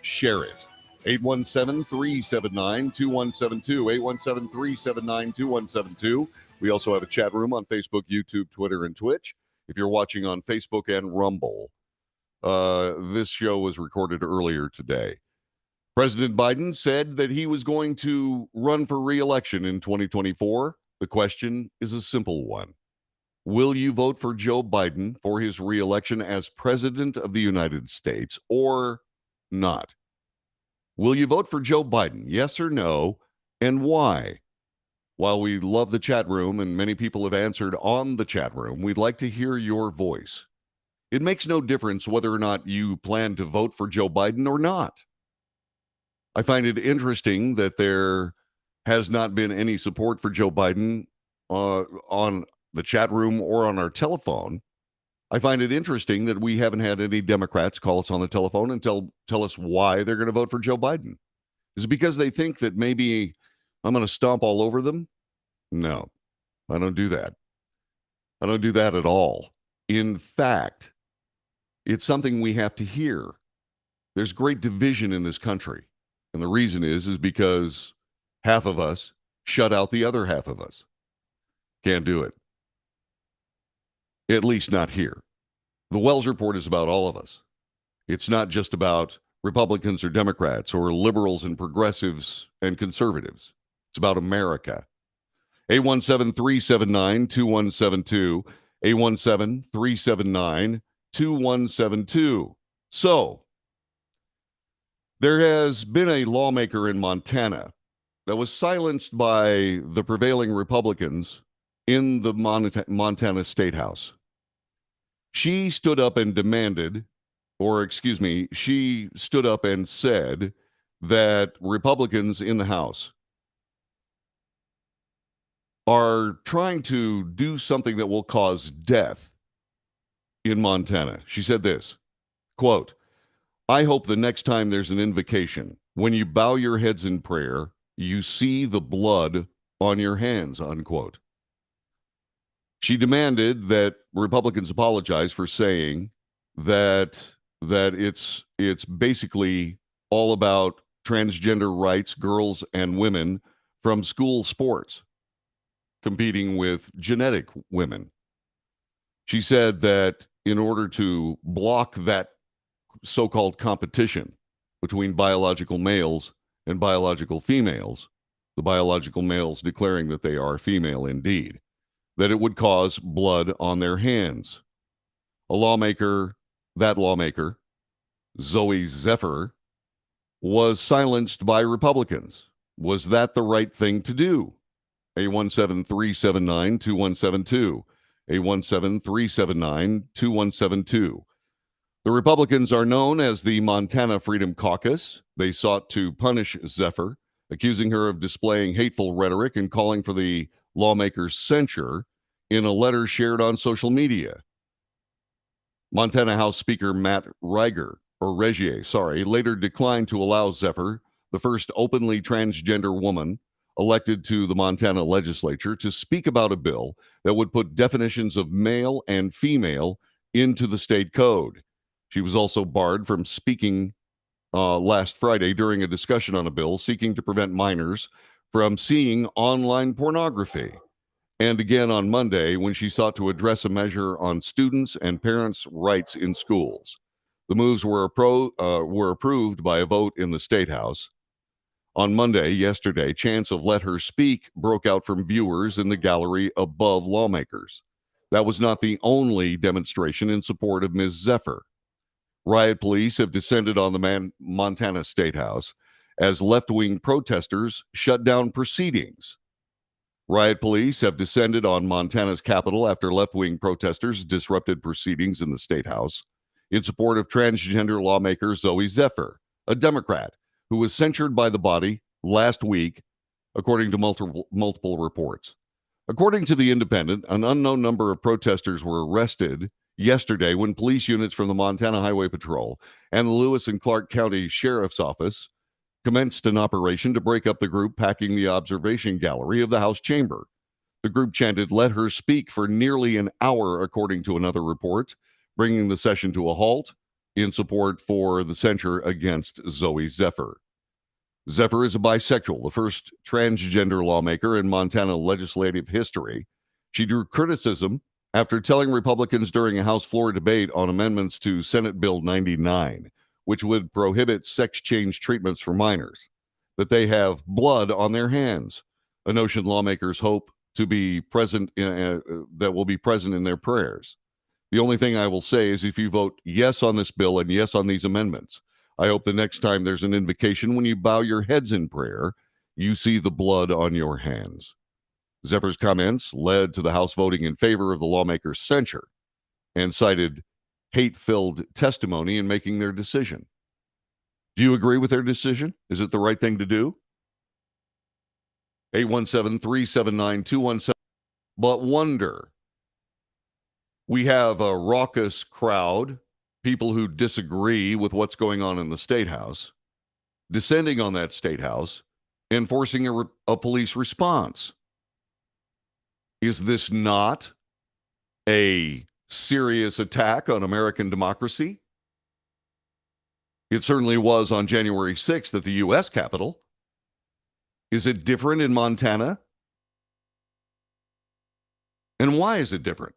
Share it. 817-379-2172. 817-379-2172. We also have a chat room on Facebook, YouTube, Twitter, and Twitch. If you're watching on Facebook and Rumble, this show was recorded earlier today. President Biden said that he was going to run for re-election in 2024. The question is a simple one. Will you vote for Joe Biden for his re-election as President of the United States or not? Will you vote for Joe Biden? Yes or no, and why? While we love the chat room and many people have answered on the chat room, we'd like to hear your voice. It makes no difference whether or not you plan to vote for Joe Biden or not. I find it interesting that there has not been any support for Joe Biden on the chat room or on our telephone. I find it interesting that we haven't had any Democrats call us on the telephone and tell us why they're going to vote for Joe Biden. Is it because they think that maybe I'm going to stomp all over them? No, I don't do that. I don't do that at all. In fact, it's something we have to hear. There's great division in this country. And the reason is because half of us shut out the other half of us. Can't do it. At least not here. The Wells Report is about all of us. It's not just about Republicans or Democrats or liberals and progressives and conservatives. It's about America. 817-379-2172. 817-379-2172. So, there has been a lawmaker in Montana that was silenced by the prevailing Republicans in the Montana State House. She stood up and she stood up and said that Republicans in the House are trying to do something that will cause death in Montana. She said this, quote, "I hope the next time there's an invocation, when you bow your heads in prayer, you see the blood on your hands," unquote. She demanded that Republicans apologize for saying that it's basically all about transgender rights, girls and women from school sports, competing with genetic women. She said that in order to block that so-called competition between biological males and biological females, the biological males declaring that they are female indeed, that it would cause blood on their hands. That lawmaker, Zoe Zephyr, was silenced by Republicans. Was that the right thing to do? 817-379-2172. 817-379-2172. The Republicans are known as the Montana Freedom Caucus. They sought to punish Zephyr, accusing her of displaying hateful rhetoric and calling for the lawmaker's censure in a letter shared on social media. Montana House Speaker Matt Regier, later declined to allow Zephyr, the first openly transgender woman elected to the Montana legislature, to speak about a bill that would put definitions of male and female into the state code. She was also barred from speaking last Friday during a discussion on a bill seeking to prevent minors from seeing online pornography. And again on Monday when she sought to address a measure on students and parents' rights in schools. The moves were approved by a vote in the State House. On Monday, yesterday, chants of "Let Her Speak" broke out from viewers in the gallery above lawmakers. That was not the only demonstration in support of Ms. Zephyr. Riot police have descended on the Montana State House as left-wing protesters shut down proceedings. Riot police have descended on Montana's capital after left-wing protesters disrupted proceedings in the state house in support of transgender lawmaker Zoe Zephyr, a Democrat who was censured by the body last week, according to multiple reports. According to The Independent, an unknown number of protesters were arrested yesterday when police units from the Montana Highway Patrol and the Lewis and Clark County Sheriff's Office commenced an operation to break up the group packing the observation gallery of the House chamber. The group chanted, "Let her speak," for nearly an hour, according to another report, bringing the session to a halt in support for the censure against Zoe Zephyr. Zephyr is a bisexual, the first transgender lawmaker in Montana legislative history. She drew criticism after telling Republicans during a House floor debate on amendments to Senate Bill 99, which would prohibit sex change treatments for minors, that they have blood on their hands, a notion lawmakers hope to be present that will be present in their prayers. The only thing I will say is if you vote yes on this bill and yes on these amendments, I hope the next time there's an invocation, when you bow your heads in prayer, you see the blood on your hands. Zephyr's comments led to the House voting in favor of the lawmaker's censure and cited hate-filled testimony in making their decision. Do you agree with their decision? Is it the right thing to do? 817-379-217. But wonder. We have a raucous crowd, people who disagree with what's going on in the State House, descending on that State House and forcing a police response. Is this not a serious attack on American democracy? It certainly was on January 6th at the U.S. Capitol. Is it different in Montana? And why is it different?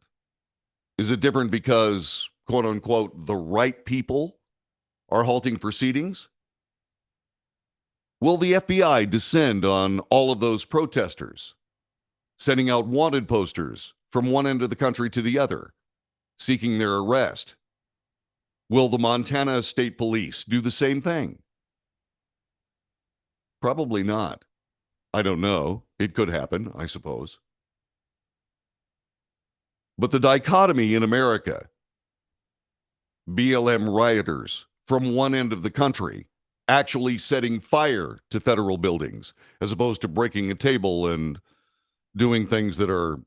Is it different because, quote unquote, the right people are halting proceedings? Will the FBI descend on all of those protesters, sending out wanted posters from one end of the country to the other, seeking their arrest? Will the Montana State Police do the same thing? Probably not. I don't know. It could happen, I suppose. But the dichotomy in America, BLM rioters from one end of the country actually setting fire to federal buildings, as opposed to breaking a table and doing things that are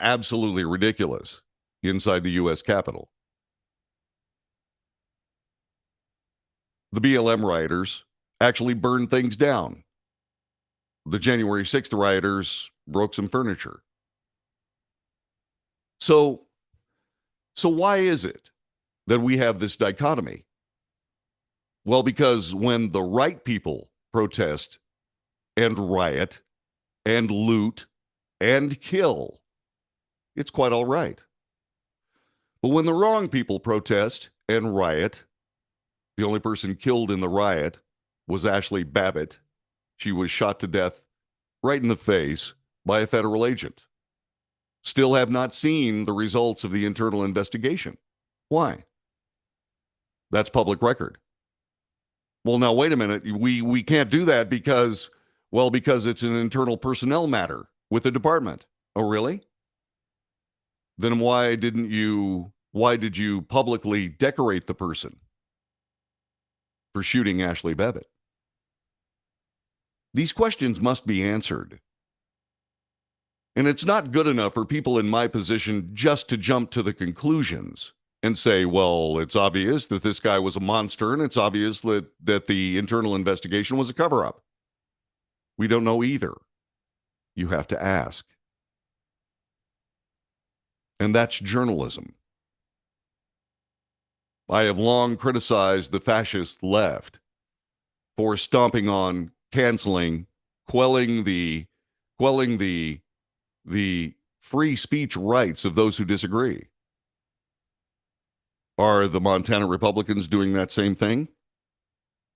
absolutely ridiculous inside the U.S. Capitol. The BLM rioters actually burned things down. The January 6th rioters broke some furniture. So why is it that we have this dichotomy? Well, because when the right people protest and riot and loot and kill, it's quite all right. But when the wrong people protest and riot, the only person killed in the riot was Ashley Babbitt. She was shot to death right in the face by a federal agent. Still have not seen the results of the internal investigation. Why? That's public record. Well, now, wait a minute. We can't do that because it's an internal personnel matter with the department. Oh, really? Then why did you publicly decorate the person for shooting Ashley Babbitt? These questions must be answered. And it's not good enough for people in my position just to jump to the conclusions and say, well, it's obvious that this guy was a monster and it's obvious that the internal investigation was a cover-up. We don't know either. You have to ask. And that's journalism. I have long criticized the fascist left for stomping on, canceling, quelling the free speech rights of those who disagree. Are the Montana Republicans doing that same thing?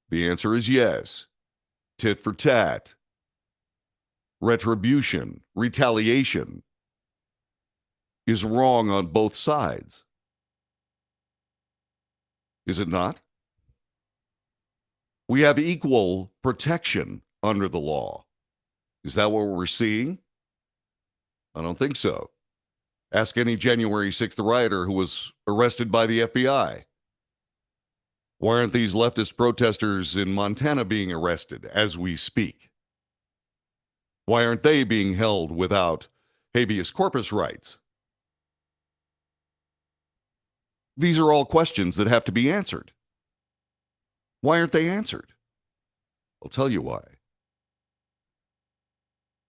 The answer is yes. Tit for tat. Retribution, retaliation is wrong on both sides. Is it not? We have equal protection under the law. Is that what we're seeing? I don't think so. Ask any January 6th rioter who was arrested by the FBI. Why aren't these leftist protesters in Montana being arrested as we speak? Why aren't they being held without habeas corpus rights? These are all questions that have to be answered. Why aren't they answered? I'll tell you why.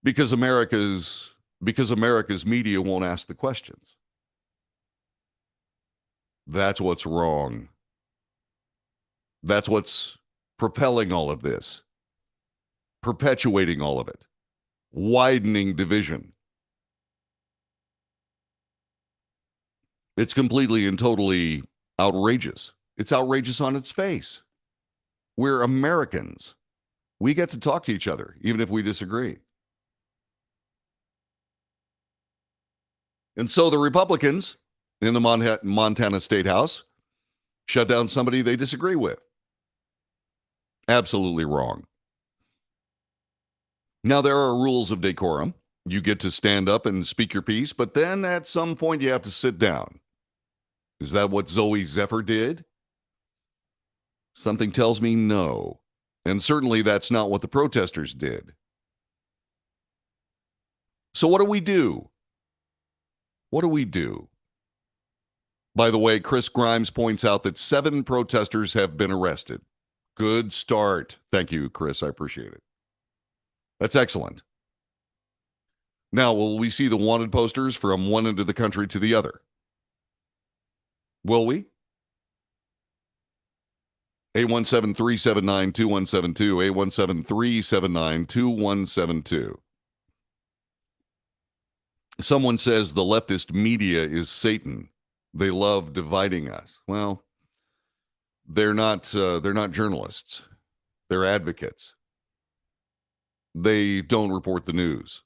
Because America's media won't ask the questions. That's what's wrong. That's what's propelling all of this, perpetuating all of it, widening division. It's completely and totally outrageous. It's outrageous on its face. We're Americans. We get to talk to each other, even if we disagree. And so the Republicans in the Montana State House shut down somebody they disagree with. Absolutely wrong. Now, there are rules of decorum. You get to stand up and speak your piece, but then at some point you have to sit down. Is that what Zoe Zephyr did? Something tells me no. And certainly that's not what the protesters did. So what do we do? What do we do? By the way, Chris Grimes points out that 7 protesters have been arrested. Good start. Thank you, Chris. I appreciate it. That's excellent. Now, will we see the wanted posters from one end of the country to the other? Will we? 817-379-2172, 817-379-2172. Someone says the leftist media is Satan. They love dividing us. Well, they're not journalists. They're advocates. They don't report the news.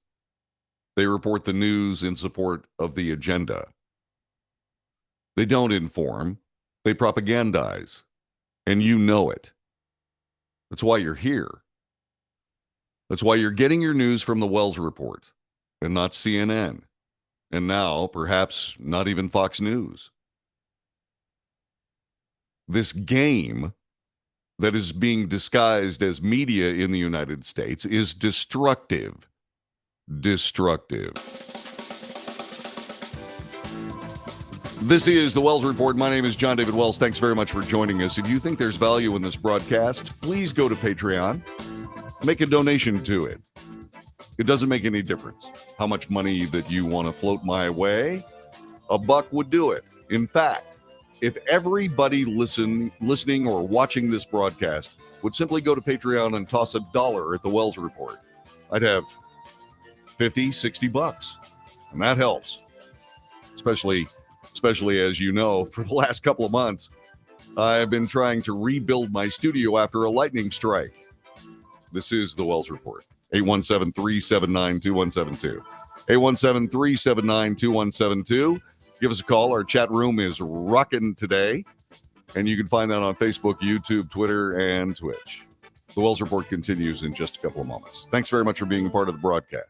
They report the news in support of the agenda. They don't inform. They propagandize. And you know it. That's why you're here. That's why you're getting your news from the Wells Report and not CNN. And now, perhaps, not even Fox News. This game that is being disguised as media in the United States is destructive. Destructive. This is the Wells Report. My name is John David Wells. Thanks very much for joining us. If you think there's value in this broadcast, please go to Patreon. Make a donation to it. It doesn't make any difference how much money that you want to float my way. $1 would do it. In fact, if everybody listening or watching this broadcast would simply go to Patreon and toss $1 at the Wells Report, I'd have $50, $60. And that helps. Especially as you know, for the last couple of months, I've been trying to rebuild my studio after a lightning strike. This is the Wells Report. 817-379-2172. 817-379-2172. Give us a call. Our chat room is rocking today. And you can find that on Facebook, YouTube, Twitter, and Twitch. The Wells Report continues in just a couple of moments. Thanks very much for being a part of the broadcast.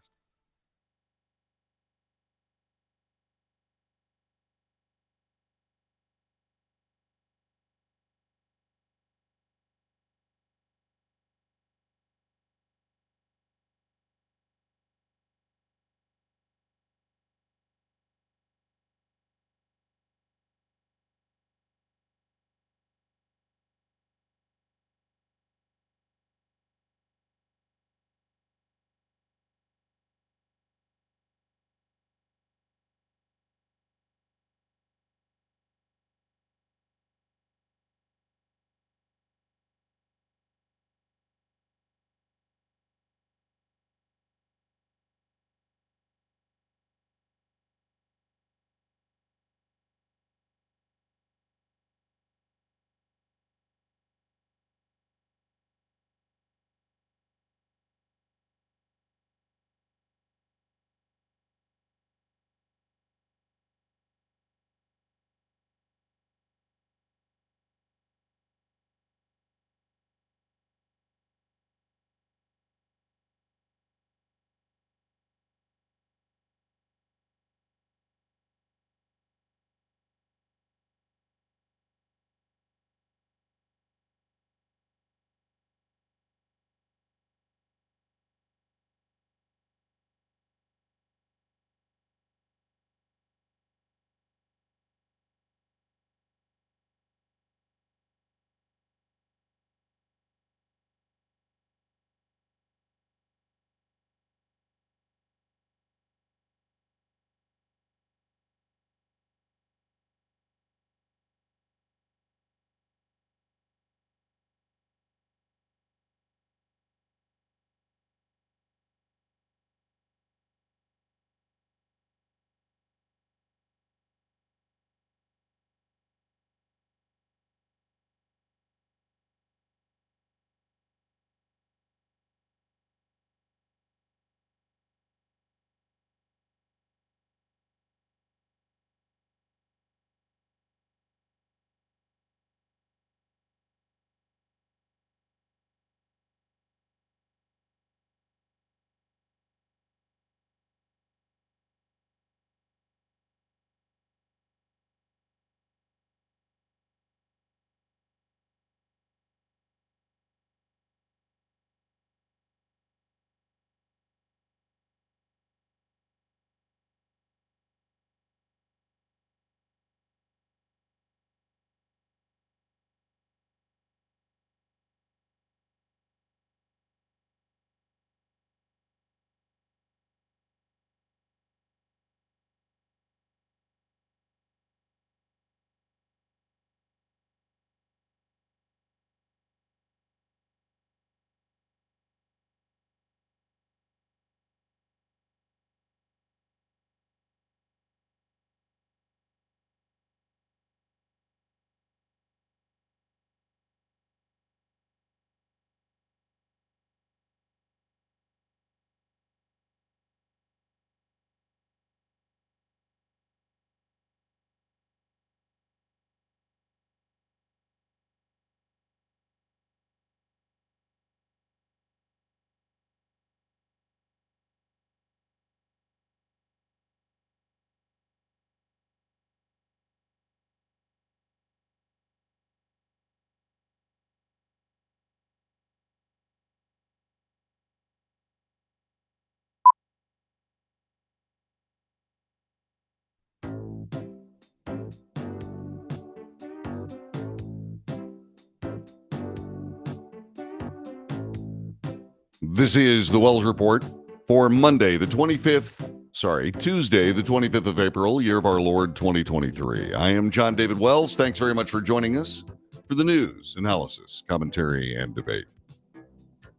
This is the Wells Report for Tuesday, the 25th of April, year of our Lord 2023. I am John David Wells. Thanks very much for joining us for the news, analysis, commentary, and debate.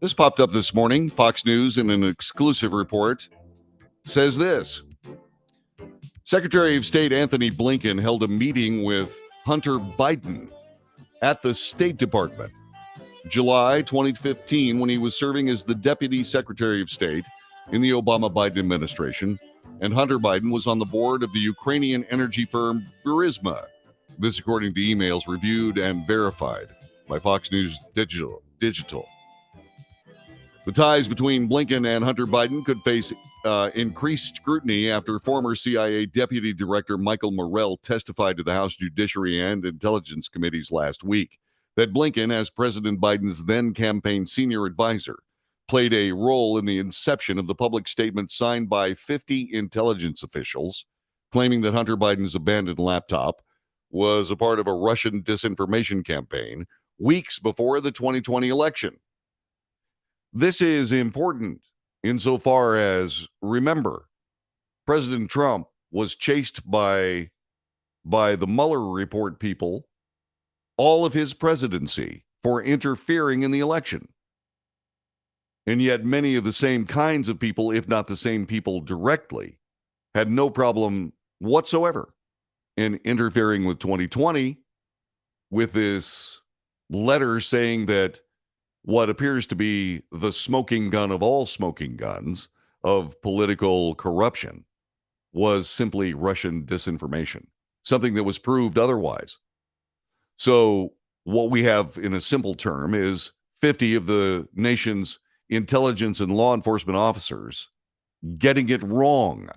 This popped up this morning. Fox News, in an exclusive report, says this. Secretary of State Anthony Blinken held a meeting with Hunter Biden at the State Department July 2015 when he was serving as the Deputy Secretary of State in the Obama-Biden administration, and Hunter Biden was on the board of the Ukrainian energy firm Burisma. This according to emails reviewed and verified by Fox News Digital. The ties between Blinken and Hunter Biden could face increased scrutiny after former CIA Deputy Director Michael Morrell testified to the House Judiciary and Intelligence Committees last week that Blinken, as President Biden's then campaign senior advisor, played a role in the inception of the public statement signed by 50 intelligence officials claiming that Hunter Biden's abandoned laptop was a part of a Russian disinformation campaign weeks before the 2020 election. This is important insofar as, remember, President Trump was chased by the Mueller report people all of his presidency for interfering in the election. And yet many of the same kinds of people, if not the same people directly, had no problem whatsoever in interfering with 2020 with this letter saying that what appears to be the smoking gun of all smoking guns of political corruption was simply Russian disinformation, something that was proved otherwise. So what we have in a simple term is 50 of the nation's intelligence and law enforcement officers getting it wrong.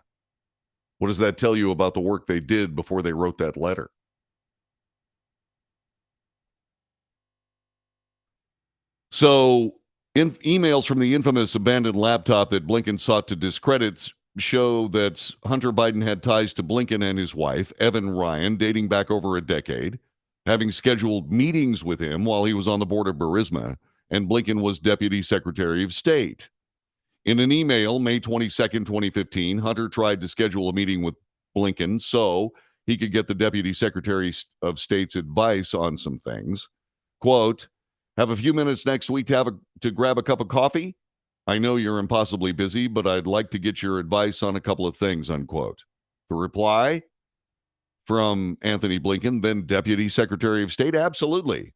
What does that tell you about the work they did before they wrote that letter? So emails from the infamous abandoned laptop that Blinken sought to discredit show that Hunter Biden had ties to Blinken and his wife, Evan Ryan, dating back over a decade, having scheduled meetings with him while he was on the board of Burisma, and Blinken was Deputy Secretary of State. In an email, May 22nd, 2015, Hunter tried to schedule a meeting with Blinken so he could get the Deputy Secretary of State's advice on some things. Quote, have a few minutes next week to grab a cup of coffee? I know you're impossibly busy, but I'd like to get your advice on a couple of things, unquote. The reply from Anthony Blinken, then Deputy Secretary of State, absolutely.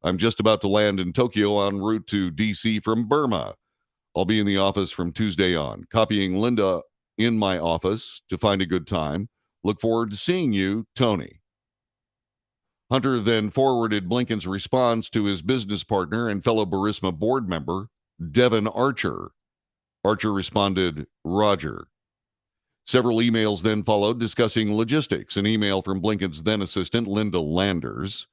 I'm just about to land in Tokyo en route to D.C. from Burma. I'll be in the office from Tuesday on, copying Linda in my office to find a good time. Look forward to seeing you, Tony. Hunter then forwarded Blinken's response to his business partner and fellow Burisma board member, Devon Archer. Archer responded, Roger. Several emails then followed discussing logistics. An email from Blinken's then assistant, Linda Landers,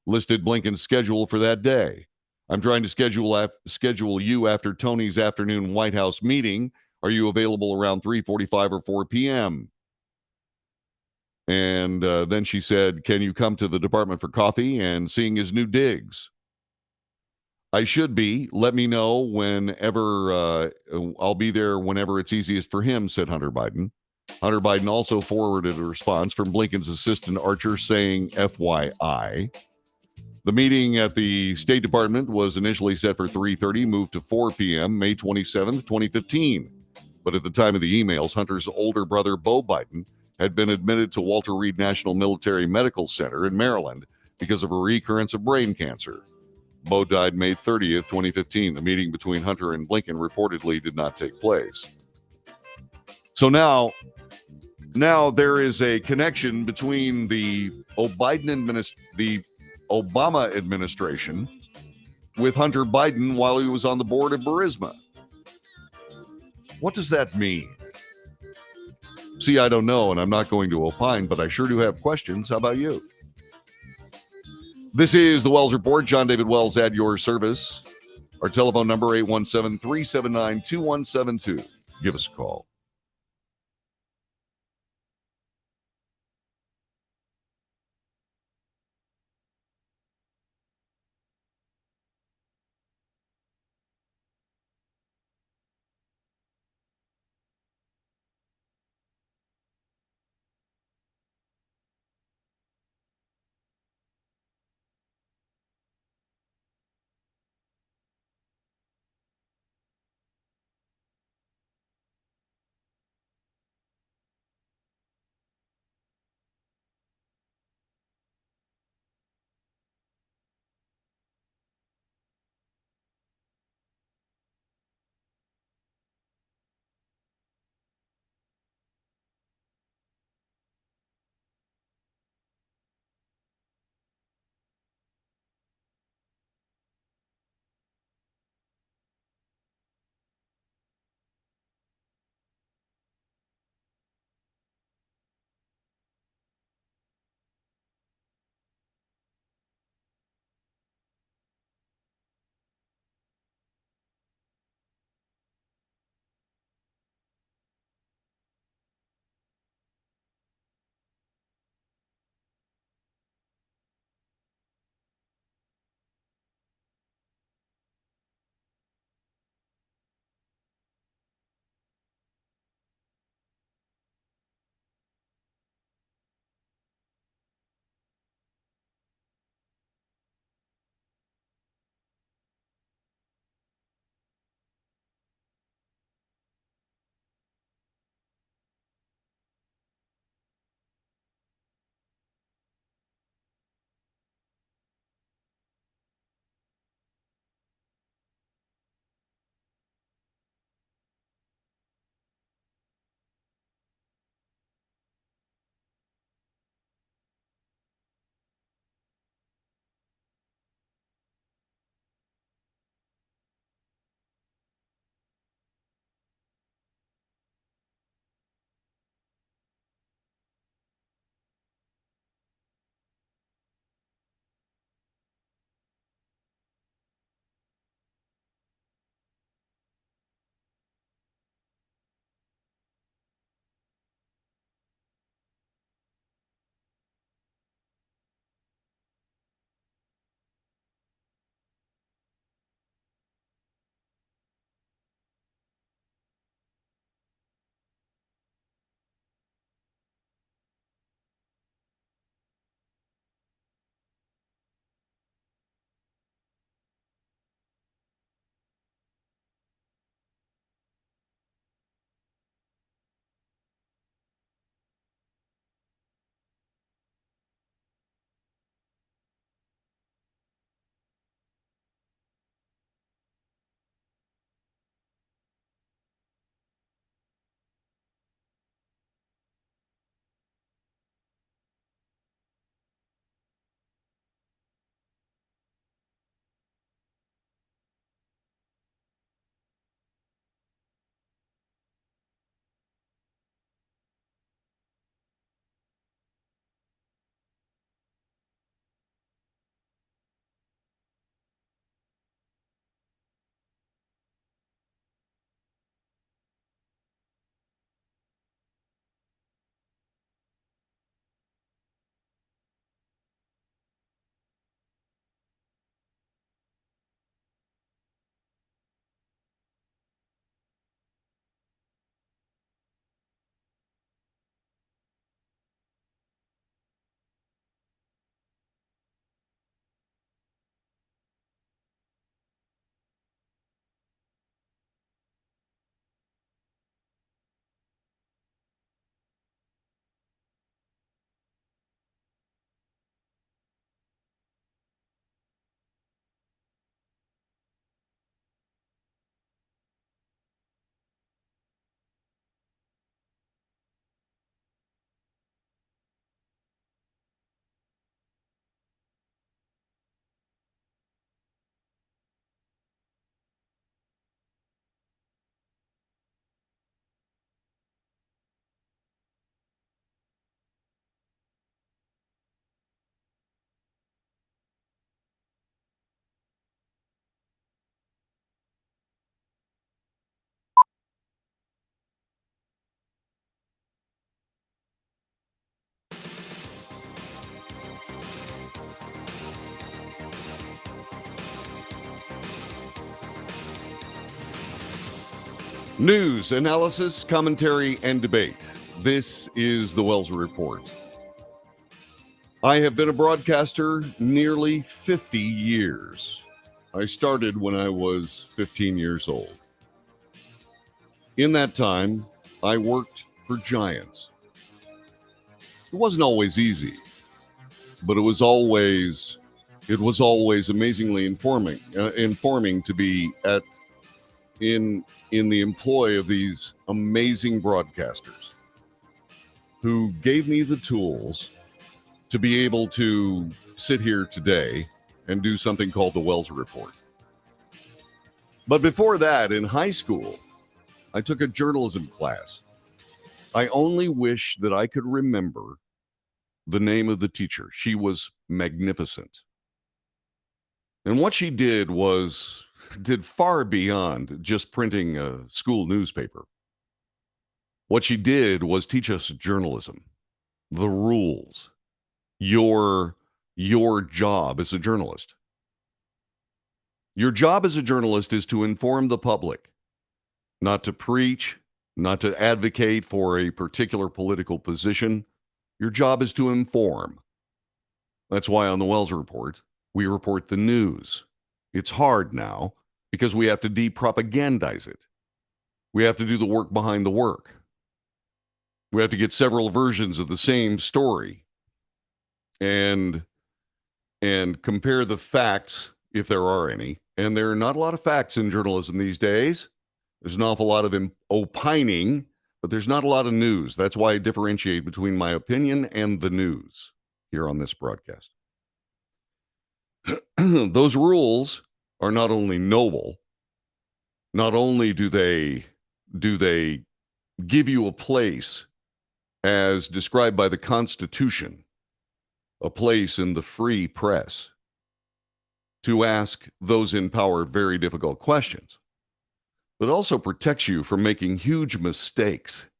listed Blinken's schedule for that day. I'm trying to schedule you after Tony's afternoon White House meeting. Are you available around 3:45 or 4 p.m.? And then she said, can you come to the department for coffee and seeing his new digs? I should be. Let me know whenever. I'll be there whenever it's easiest for him, said Hunter Biden. Hunter Biden also forwarded a response from Blinken's assistant Archer saying, FYI. The meeting at the State Department was initially set for 3:30, moved to 4 p.m., May 27th, 2015. But at the time of the emails, Hunter's older brother, Beau Biden, had been admitted to Walter Reed National Military Medical Center in Maryland because of a recurrence of brain cancer. Beau died May 30th, 2015. The meeting between Hunter and Blinken reportedly did not take place. So now there is a connection between the Obama administration with Hunter Biden while he was on the board of Burisma. What does that mean? See, I don't know, and I'm not going to opine, but I sure do have questions. How about you? This is the Wells Report. John David Wells at your service. Our telephone number, 817-379-2172. Give us a call. News, analysis, commentary, and debate. This is the Wells Report. I have been a broadcaster nearly 50 years. I started when I was 15 years old. In that time, I worked for giants. It wasn't always easy, but it was always amazingly informing to be in the employ of these amazing broadcasters who gave me the tools to be able to sit here today and do something called the Wells Report. But before that, in high school, I took a journalism class. I only wish that I could remember the name of the teacher. She was magnificent. And what she did far beyond just printing a school newspaper. What she did was teach us journalism, the rules, your job as a journalist. Your job as a journalist is to inform the public, not to preach, not to advocate for a particular political position. Your job is to inform. That's why on the Wells Report, we report the news. It's hard now because we have to de-propagandize it. We have to do the work behind the work. We have to get several versions of the same story and compare the facts, if there are any. And there are not a lot of facts in journalism these days. There's an awful lot of opining, but there's not a lot of news. That's why I differentiate between my opinion and the news here on this broadcast. Those rules are not only noble, not only do they give you a place as described by the Constitution, a place in the free press to ask those in power very difficult questions, but also protects you from making huge mistakes.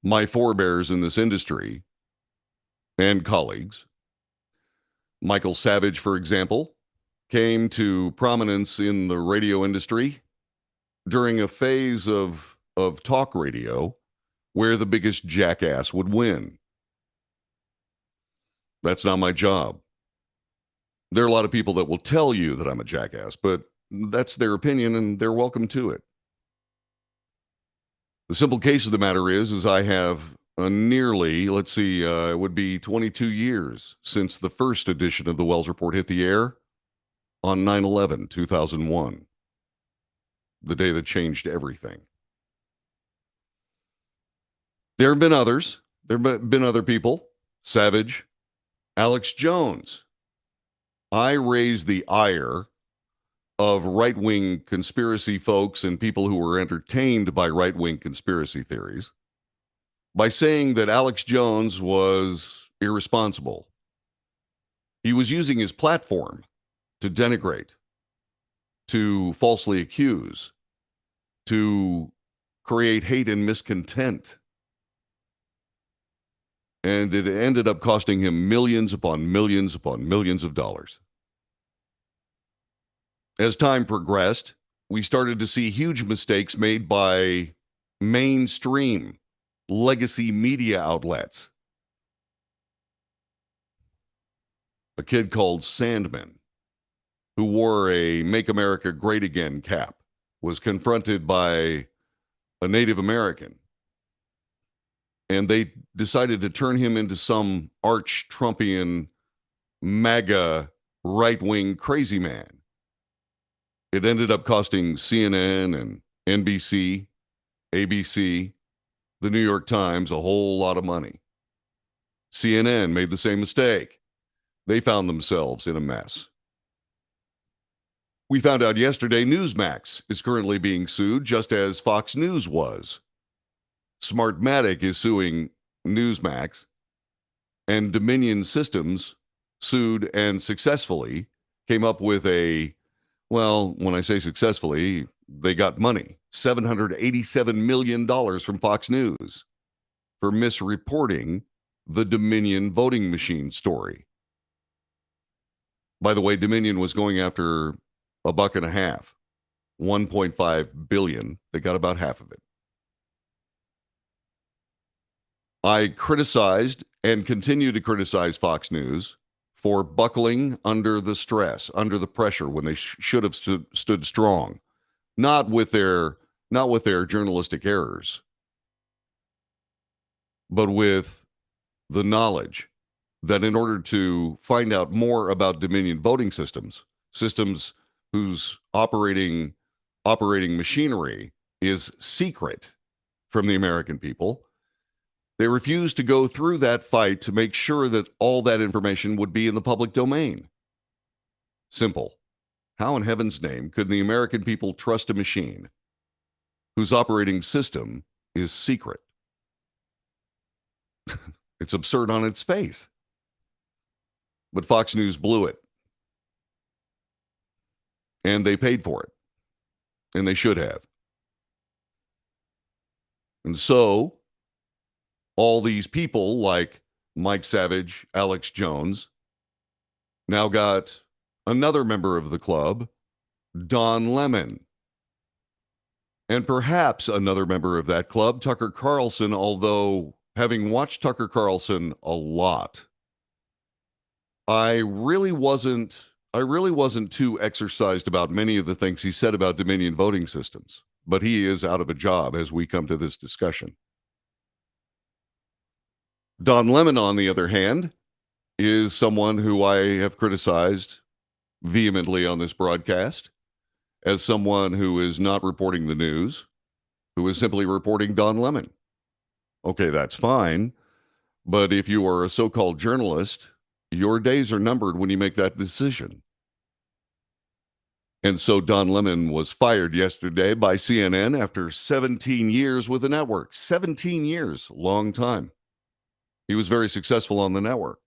My forebears in this industry and colleagues, Michael Savage, for example, came to prominence in the radio industry during a phase of talk radio where the biggest jackass would win. That's not my job. There are a lot of people that will tell you that I'm a jackass, but that's their opinion and they're welcome to it. The simple case of the matter is I have it would be 22 years since the first edition of the Wells Report hit the air on 9/11/2001, the day that changed everything. There have been others. There have been other people. Savage, Alex Jones. I raised the ire of right-wing conspiracy folks and people who were entertained by right-wing conspiracy theories by saying that Alex Jones was irresponsible. He was using his platform to denigrate, to falsely accuse, to create hate and miscontent. And it ended up costing him millions upon millions upon millions of dollars. As time progressed, we started to see huge mistakes made by mainstream legacy media outlets. A kid called Sandman, who wore a Make America Great Again cap, was confronted by a Native American. And they decided to turn him into some arch-Trumpian, MAGA, right-wing crazy man. It ended up costing CNN and NBC, ABC, the New York Times a whole lot of money. CNN made the same mistake. They found themselves in a mess. We found out yesterday Newsmax is currently being sued, just as Fox News was. Smartmatic is suing Newsmax, and Dominion Systems sued and successfully came up with when I say successfully, they got money, $787 million from Fox News for misreporting the Dominion voting machine story. By the way, Dominion was going after $1.50 1.5 billion. They got about half of it. I criticized and continue to criticize Fox News for buckling under the stress, under the pressure when they should have stood strong, not with their journalistic errors, but with the knowledge that in order to find out more about Dominion voting systems whose operating machinery is secret from the American people, they refused to go through that fight to make sure that all that information would be in the public domain. Simple. How in heaven's name could the American people trust a machine whose operating system is secret? It's absurd on its face. But Fox News blew it. And they paid for it. And they should have. And so, all these people like Mike Savage, Alex Jones, now got another member of the club, Don Lemon. And perhaps another member of that club, Tucker Carlson, although having watched Tucker Carlson a lot, I really wasn't too exercised about many of the things he said about Dominion voting systems. But he is out of a job as we come to this discussion. Don Lemon, on the other hand, is someone who I have criticized vehemently on this broadcast as someone who is not reporting the news, who is simply reporting Don Lemon. Okay, that's fine. But if you are a so-called journalist, your days are numbered when you make that decision. And so Don Lemon was fired yesterday by CNN after 17 years with the network. 17 years, long time. He was very successful on the network.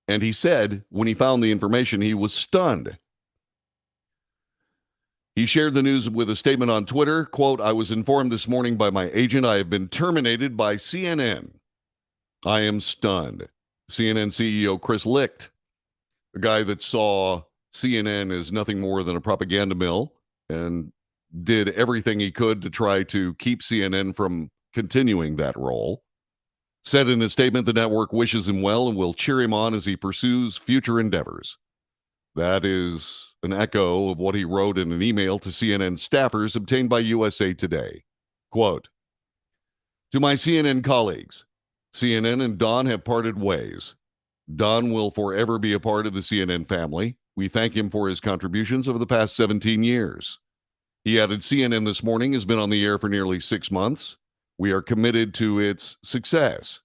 And he said when he found the information, he was stunned. He shared the news with a statement on Twitter, quote, "I was informed this morning by my agent I have been terminated by CNN. I am stunned." CNN CEO Chris Licht, a guy that saw CNN as nothing more than a propaganda mill and did everything he could to try to keep CNN from continuing that role, said in a statement the network wishes him well and will cheer him on as he pursues future endeavors. That is an echo of what he wrote in an email to CNN staffers obtained by USA Today. Quote, "To my CNN colleagues, CNN and Don have parted ways. Don will forever be a part of the CNN family. We thank him for his contributions over the past 17 years. He added, CNN this morning has been on the air for nearly 6 months. We are committed to its success."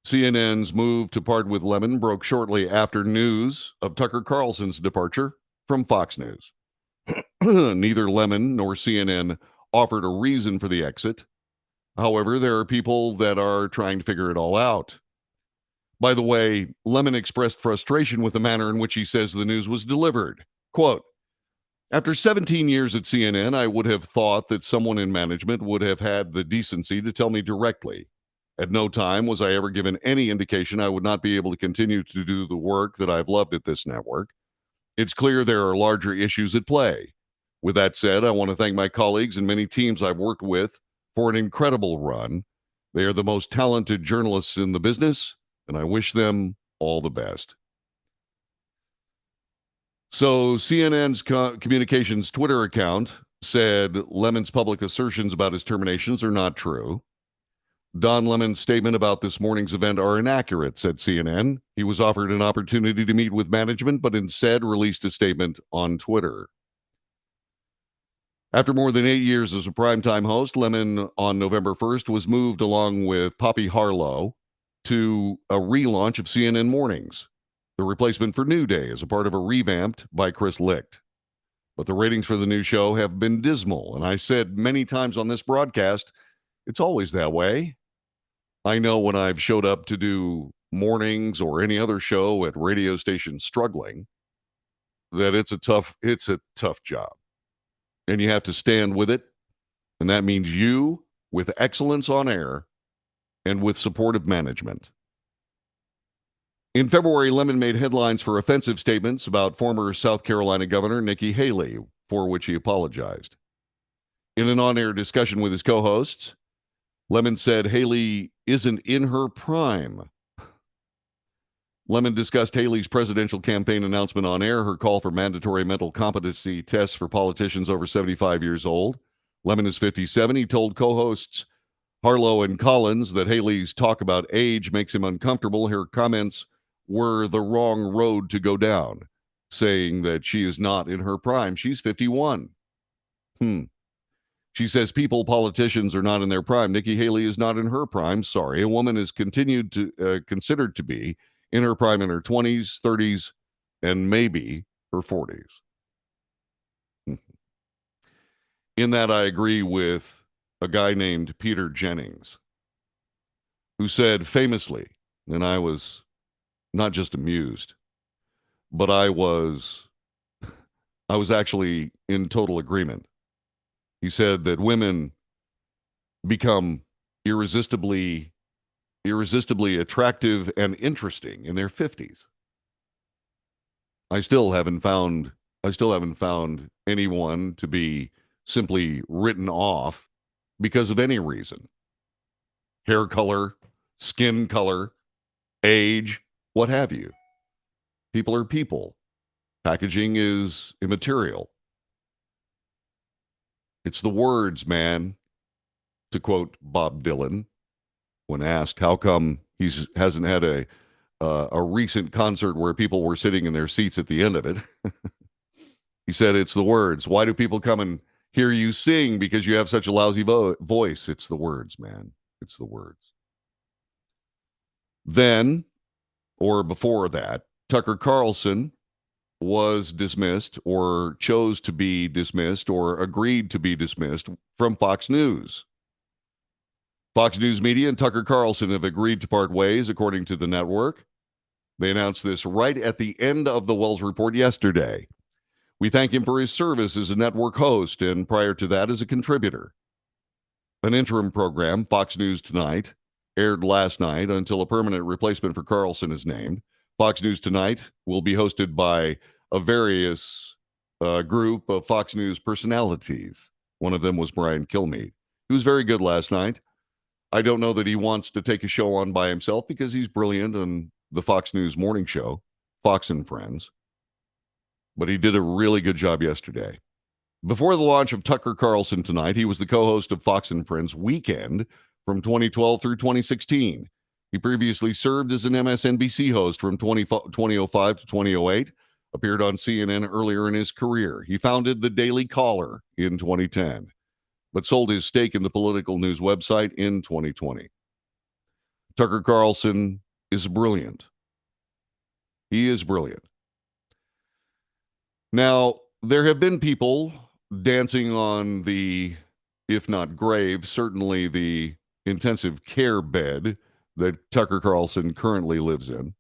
CNN's move to part with Lemon broke shortly after news of Tucker Carlson's departure from Fox News. Neither Lemon nor CNN offered a reason for the exit. However, there are people that are trying to figure it all out. By the way, Lemon expressed frustration with the manner in which he says the news was delivered. Quote, "After 17 years at CNN, I would have thought that someone in management would have had the decency to tell me directly. At no time was I ever given any indication I would not be able to continue to do the work that I've loved at this network. It's clear there are larger issues at play. With that said, I want to thank my colleagues and many teams I've worked with for an incredible run. They are the most talented journalists in the business, and I wish them all the best." So CNN's communications Twitter account said Lemon's public assertions about his terminations are not true. Don Lemon's statement about this morning's event are inaccurate, said CNN. He was offered an opportunity to meet with management, but instead released a statement on Twitter. After more than 8 years as a primetime host, Lemon on November 1st was moved along with Poppy Harlow to a relaunch of CNN Mornings, the replacement for New Day as a part of a revamped by Chris Licht. But the ratings for the new show have been dismal, and I said many times on this broadcast, it's always that way. I know when I've showed up to do mornings or any other show at radio stations struggling, that it's a tough job. And you have to stand with it. And that means you with excellence on air and with supportive management. In February, Lemon made headlines for offensive statements about former South Carolina Governor Nikki Haley, for which he apologized. In an on-air discussion with his co-hosts, Lemon said Haley isn't in her prime. Lemon discussed Haley's presidential campaign announcement on air, her call for mandatory mental competency tests for politicians over 75 years old. Lemon is 57. He told co-hosts Harlow and Collins that Haley's talk about age makes him uncomfortable. Her comments were the wrong road to go down, saying that she is not in her prime. She's 51. She says politicians are not in their prime. Nikki Haley is not in her prime. Sorry. A woman is considered to be in her prime in her 20s, 30s, and maybe her 40s. In that, I agree with a guy named Peter Jennings, who said famously, and I was not just amused, but I was actually in total agreement. He said that women become irresistibly attractive and interesting in their 50s. I still haven't found anyone to be simply written off because of any reason. Hair color, skin color, age, what have you. People are people. Packaging is immaterial. It's the words, man, to quote Bob Dylan when asked how come he hasn't had a recent concert where people were sitting in their seats at the end of it. He said, it's the words. Why do people come and hear you sing? Because you have such a lousy voice. It's the words, man. It's the words. Then, or before that, Tucker Carlson was dismissed or chose to be dismissed or agreed to be dismissed from Fox News. Fox News Media and Tucker Carlson have agreed to part ways, according to the network. They announced this right at the end of the Wells Report yesterday. We thank him for his service as a network host and prior to that as a contributor. An interim program, Fox News Tonight, aired last night until a permanent replacement for Carlson is named. Fox News Tonight will be hosted by a various group of Fox News personalities. One of them was Brian Kilmeade, who was very good last night. I don't know that he wants to take a show on by himself because he's brilliant on the Fox News morning show, Fox and Friends. But he did a really good job yesterday. Before the launch of Tucker Carlson Tonight, he was the co-host of Fox and Friends Weekend from 2012 through 2016. He previously served as an MSNBC host from 2005 to 2008, appeared on CNN earlier in his career. He founded The Daily Caller in 2010, but sold his stake in the political news website in 2020. Tucker Carlson is brilliant. He is brilliant. Now, there have been people dancing on the, if not grave, certainly the intensive care bed that Tucker Carlson currently lives in.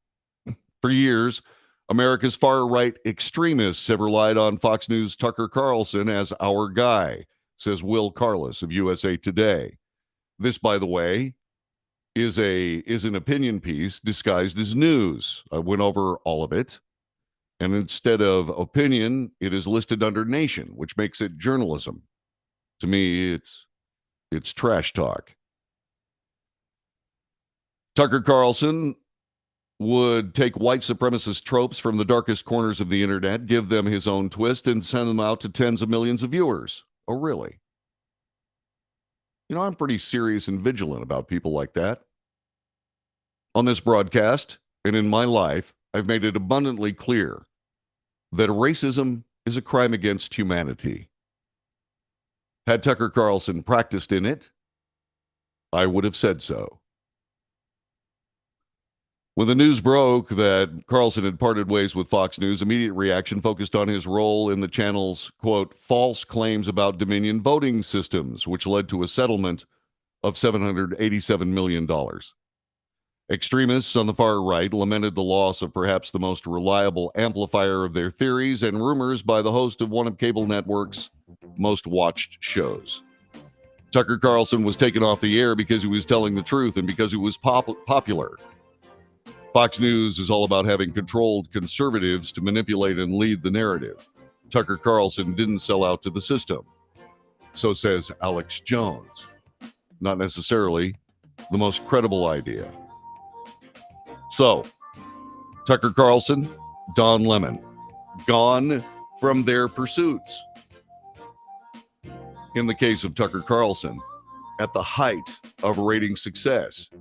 For years, America's far-right extremists have relied on Fox News' Tucker Carlson as our guy, says Will Carlos of USA Today. This, by the way, is an opinion piece disguised as news. I went over all of it. And instead of opinion, it is listed under nation, which makes it journalism. To me, it's trash talk. Tucker Carlson would take white supremacist tropes from the darkest corners of the internet, give them his own twist, and send them out to tens of millions of viewers. Oh, really? You know, I'm pretty serious and vigilant about people like that. On this broadcast and in my life, I've made it abundantly clear that racism is a crime against humanity. Had Tucker Carlson practiced in it, I would have said so. When the news broke that Carlson had parted ways with Fox News, immediate reaction focused on his role in the channel's, quote, false claims about Dominion voting systems, which led to a settlement of $787 million. Extremists on the far right lamented the loss of perhaps the most reliable amplifier of their theories and rumors by the host of one of cable network's most watched shows. Tucker Carlson was taken off the air because he was telling the truth and because he was popular. Fox News is all about having controlled conservatives to manipulate and lead the narrative. Tucker Carlson didn't sell out to the system. So says Alex Jones. Not necessarily the most credible idea. So, Tucker Carlson, Don Lemon, gone from their pursuits. In the case of Tucker Carlson, at the height of rating success.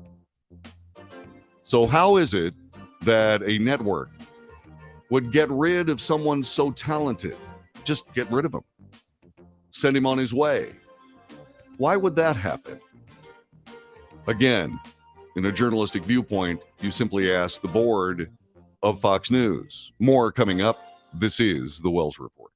So how is it that a network would get rid of someone so talented? Just get rid of him. Send him on his way. Why would that happen? Again, in a journalistic viewpoint, you simply ask the board of Fox News. More coming up. This is the Wells Report.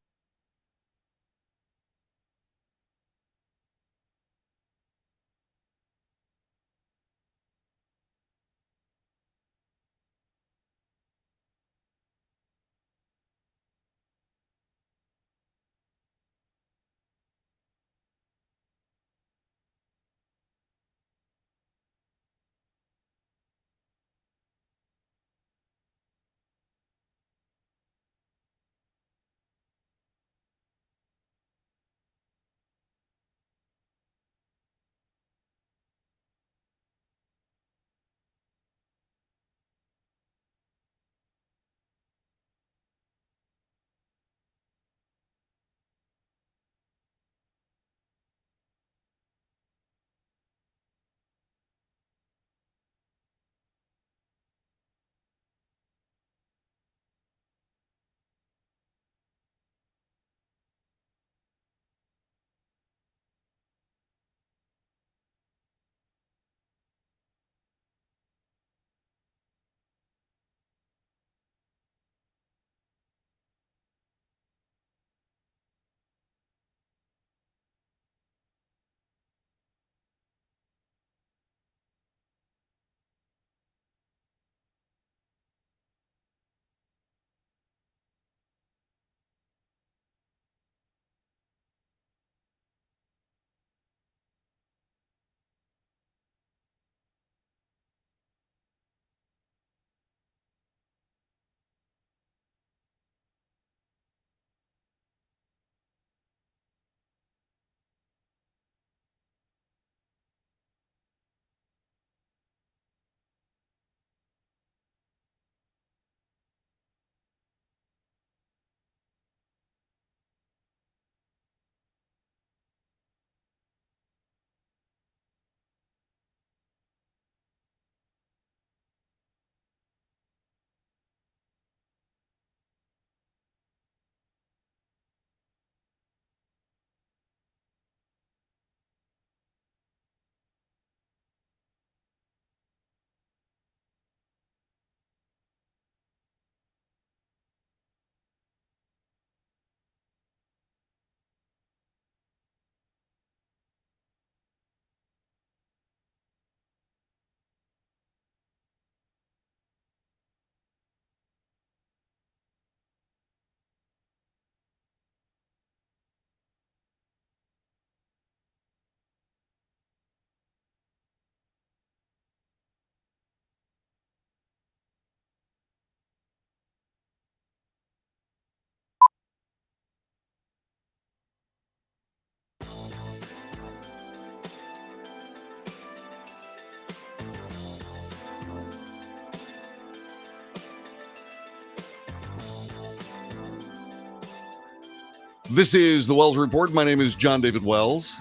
This is the Wells Report. My name is John David Wells.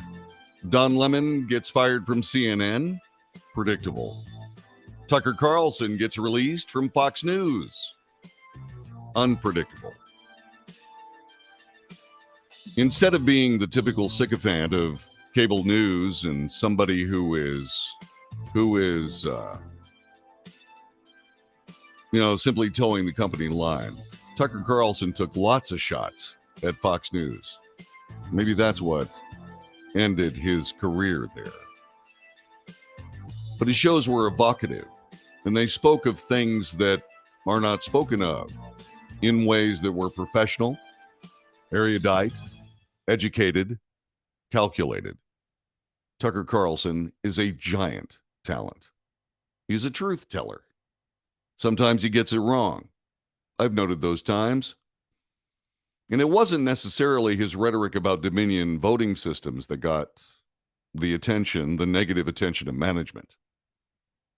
Don Lemon gets fired from CNN. Predictable. Tucker Carlson gets released from Fox News. Unpredictable. Instead of being the typical sycophant of cable news and somebody who is simply towing the company line, Tucker Carlson took lots of shots at Fox News. Maybe that's what ended his career there. But his shows were evocative, and they spoke of things that are not spoken of in ways that were professional, erudite, educated, calculated. Tucker Carlson is a giant talent. He's a truth teller. Sometimes he gets it wrong. I've noted those times. And it wasn't necessarily his rhetoric about Dominion voting systems that got the attention, the negative attention of management,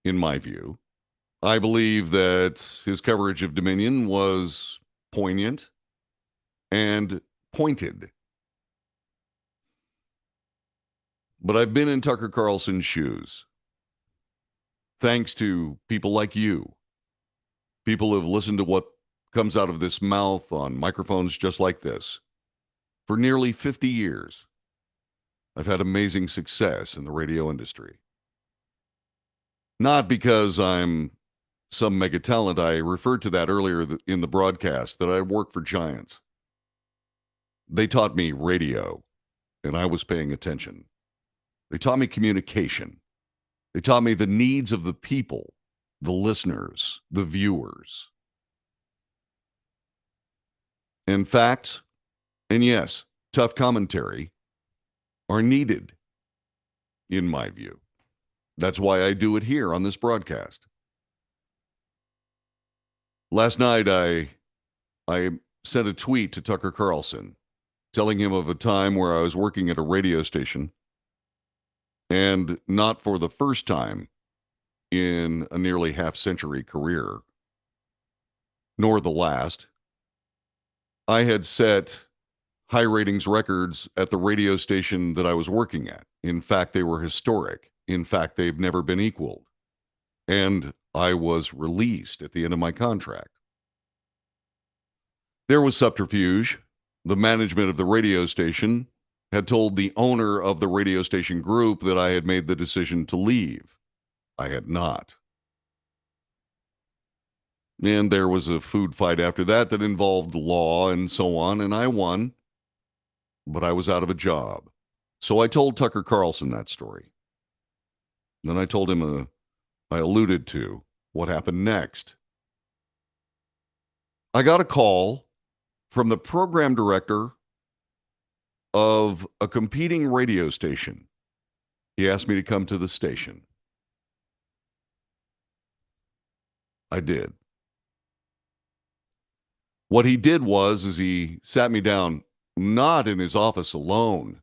in my view. I believe that his coverage of Dominion was poignant and pointed. But I've been in Tucker Carlson's shoes. Thanks to people like you. People who have listened to what comes out of this mouth on microphones just like this. For nearly 50 years, I've had amazing success in the radio industry. Not because I'm some mega talent. I referred to that earlier in the broadcast, that I work for giants. They taught me radio, and I was paying attention. They taught me communication. They taught me the needs of the people, the listeners, the viewers. In fact, and yes, tough commentary are needed, in my view. That's why I do it here on this broadcast. Last night, I sent a tweet to Tucker Carlson telling him of a time where I was working at a radio station, and not for the first time in a nearly half-century career, nor the last, I had set high ratings records at the radio station that I was working at. In fact, they were historic. In fact, they've never been equaled. And I was released at the end of my contract. There was subterfuge. The management of the radio station had told the owner of the radio station group that I had made the decision to leave. I had not. And there was a food fight after that involved law and so on, and I won, but I was out of a job. So I told Tucker Carlson that story. Then I told him, I alluded to what happened next. I got a call from the program director of a competing radio station. He asked me to come to the station. I did. What he did was he sat me down, not in his office alone.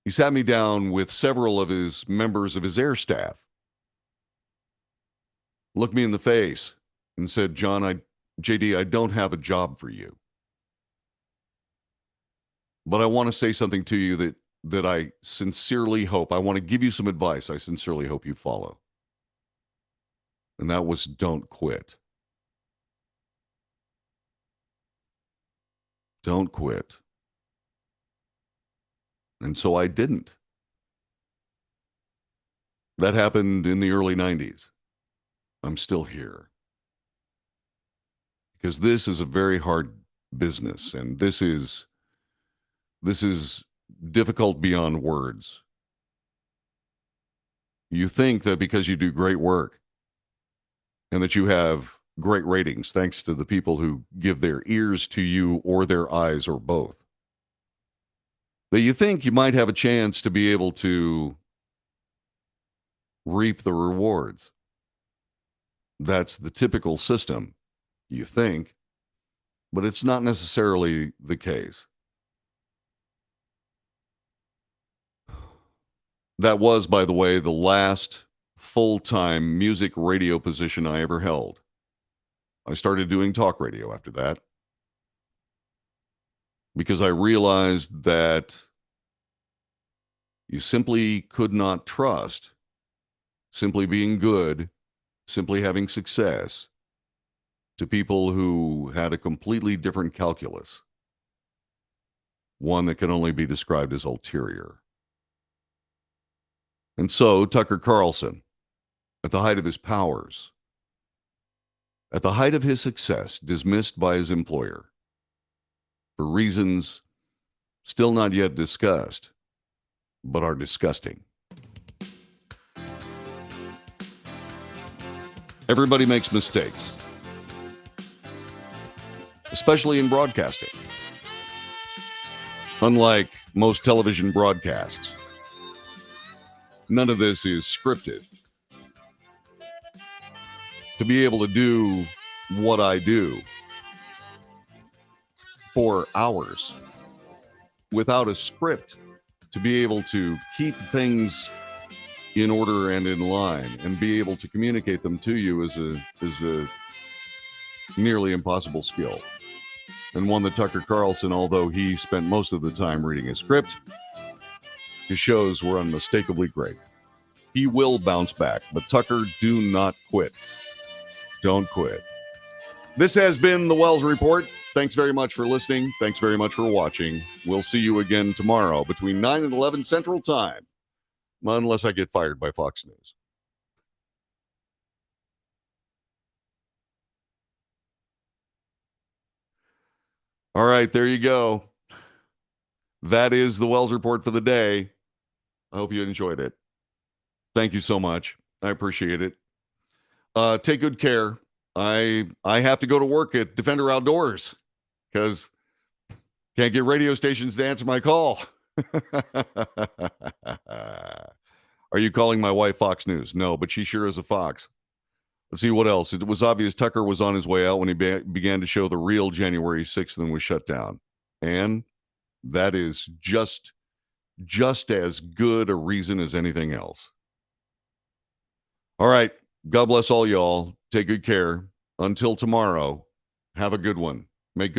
He sat me down with several of his members of his air staff, looked me in the face and said, John, JD, I don't have a job for you. But I want to say something to you that I sincerely hope, I want to give you some advice I sincerely hope you follow. And that was, don't quit. Don't quit. And so I didn't. That happened in the early 90s. I'm still here. Because this is a very hard business, and this is difficult beyond words. You think that because you do great work and that you have great ratings thanks to the people who give their ears to you or their eyes or both, that you think you might have a chance to be able to reap the rewards. That's the typical system, you think, but it's not necessarily the case. That was, by the way, the last full-time music radio position I ever held. I started doing talk radio after that because I realized that you simply could not trust simply being good, simply having success, to people who had a completely different calculus, one that can only be described as ulterior. And so Tucker Carlson, at the height of his powers, at the height of his success, dismissed by his employer for reasons still not yet discussed, but are disgusting. Everybody makes mistakes, especially in broadcasting. Unlike most television broadcasts, none of this is scripted. to be able to do what I do for hours without a script, to be able to keep things in order and in line and be able to communicate them to you is a nearly impossible skill. And one that Tucker Carlson, although he spent most of the time reading a script, his shows were unmistakably great. He will bounce back, but Tucker, do not quit. Don't quit. This has been the Wells Report. Thanks very much for listening. Thanks very much for watching. We'll see you again tomorrow between 9 and 11 Central Time, unless I get fired by Fox News. All right, there you go. That is the Wells Report for the day. I hope you enjoyed it. Thank you so much. I appreciate it. Take good care. I have to go to work at Defender Outdoors because can't get radio stations to answer my call. Are you calling my wife Fox News? No, but she sure is a fox. Let's see what else. It was obvious Tucker was on his way out when he began to show the real January 6th and was shut down. And that is just as good a reason as anything else. All right. God bless all y'all. Take good care. Until tomorrow, have a good one. Make good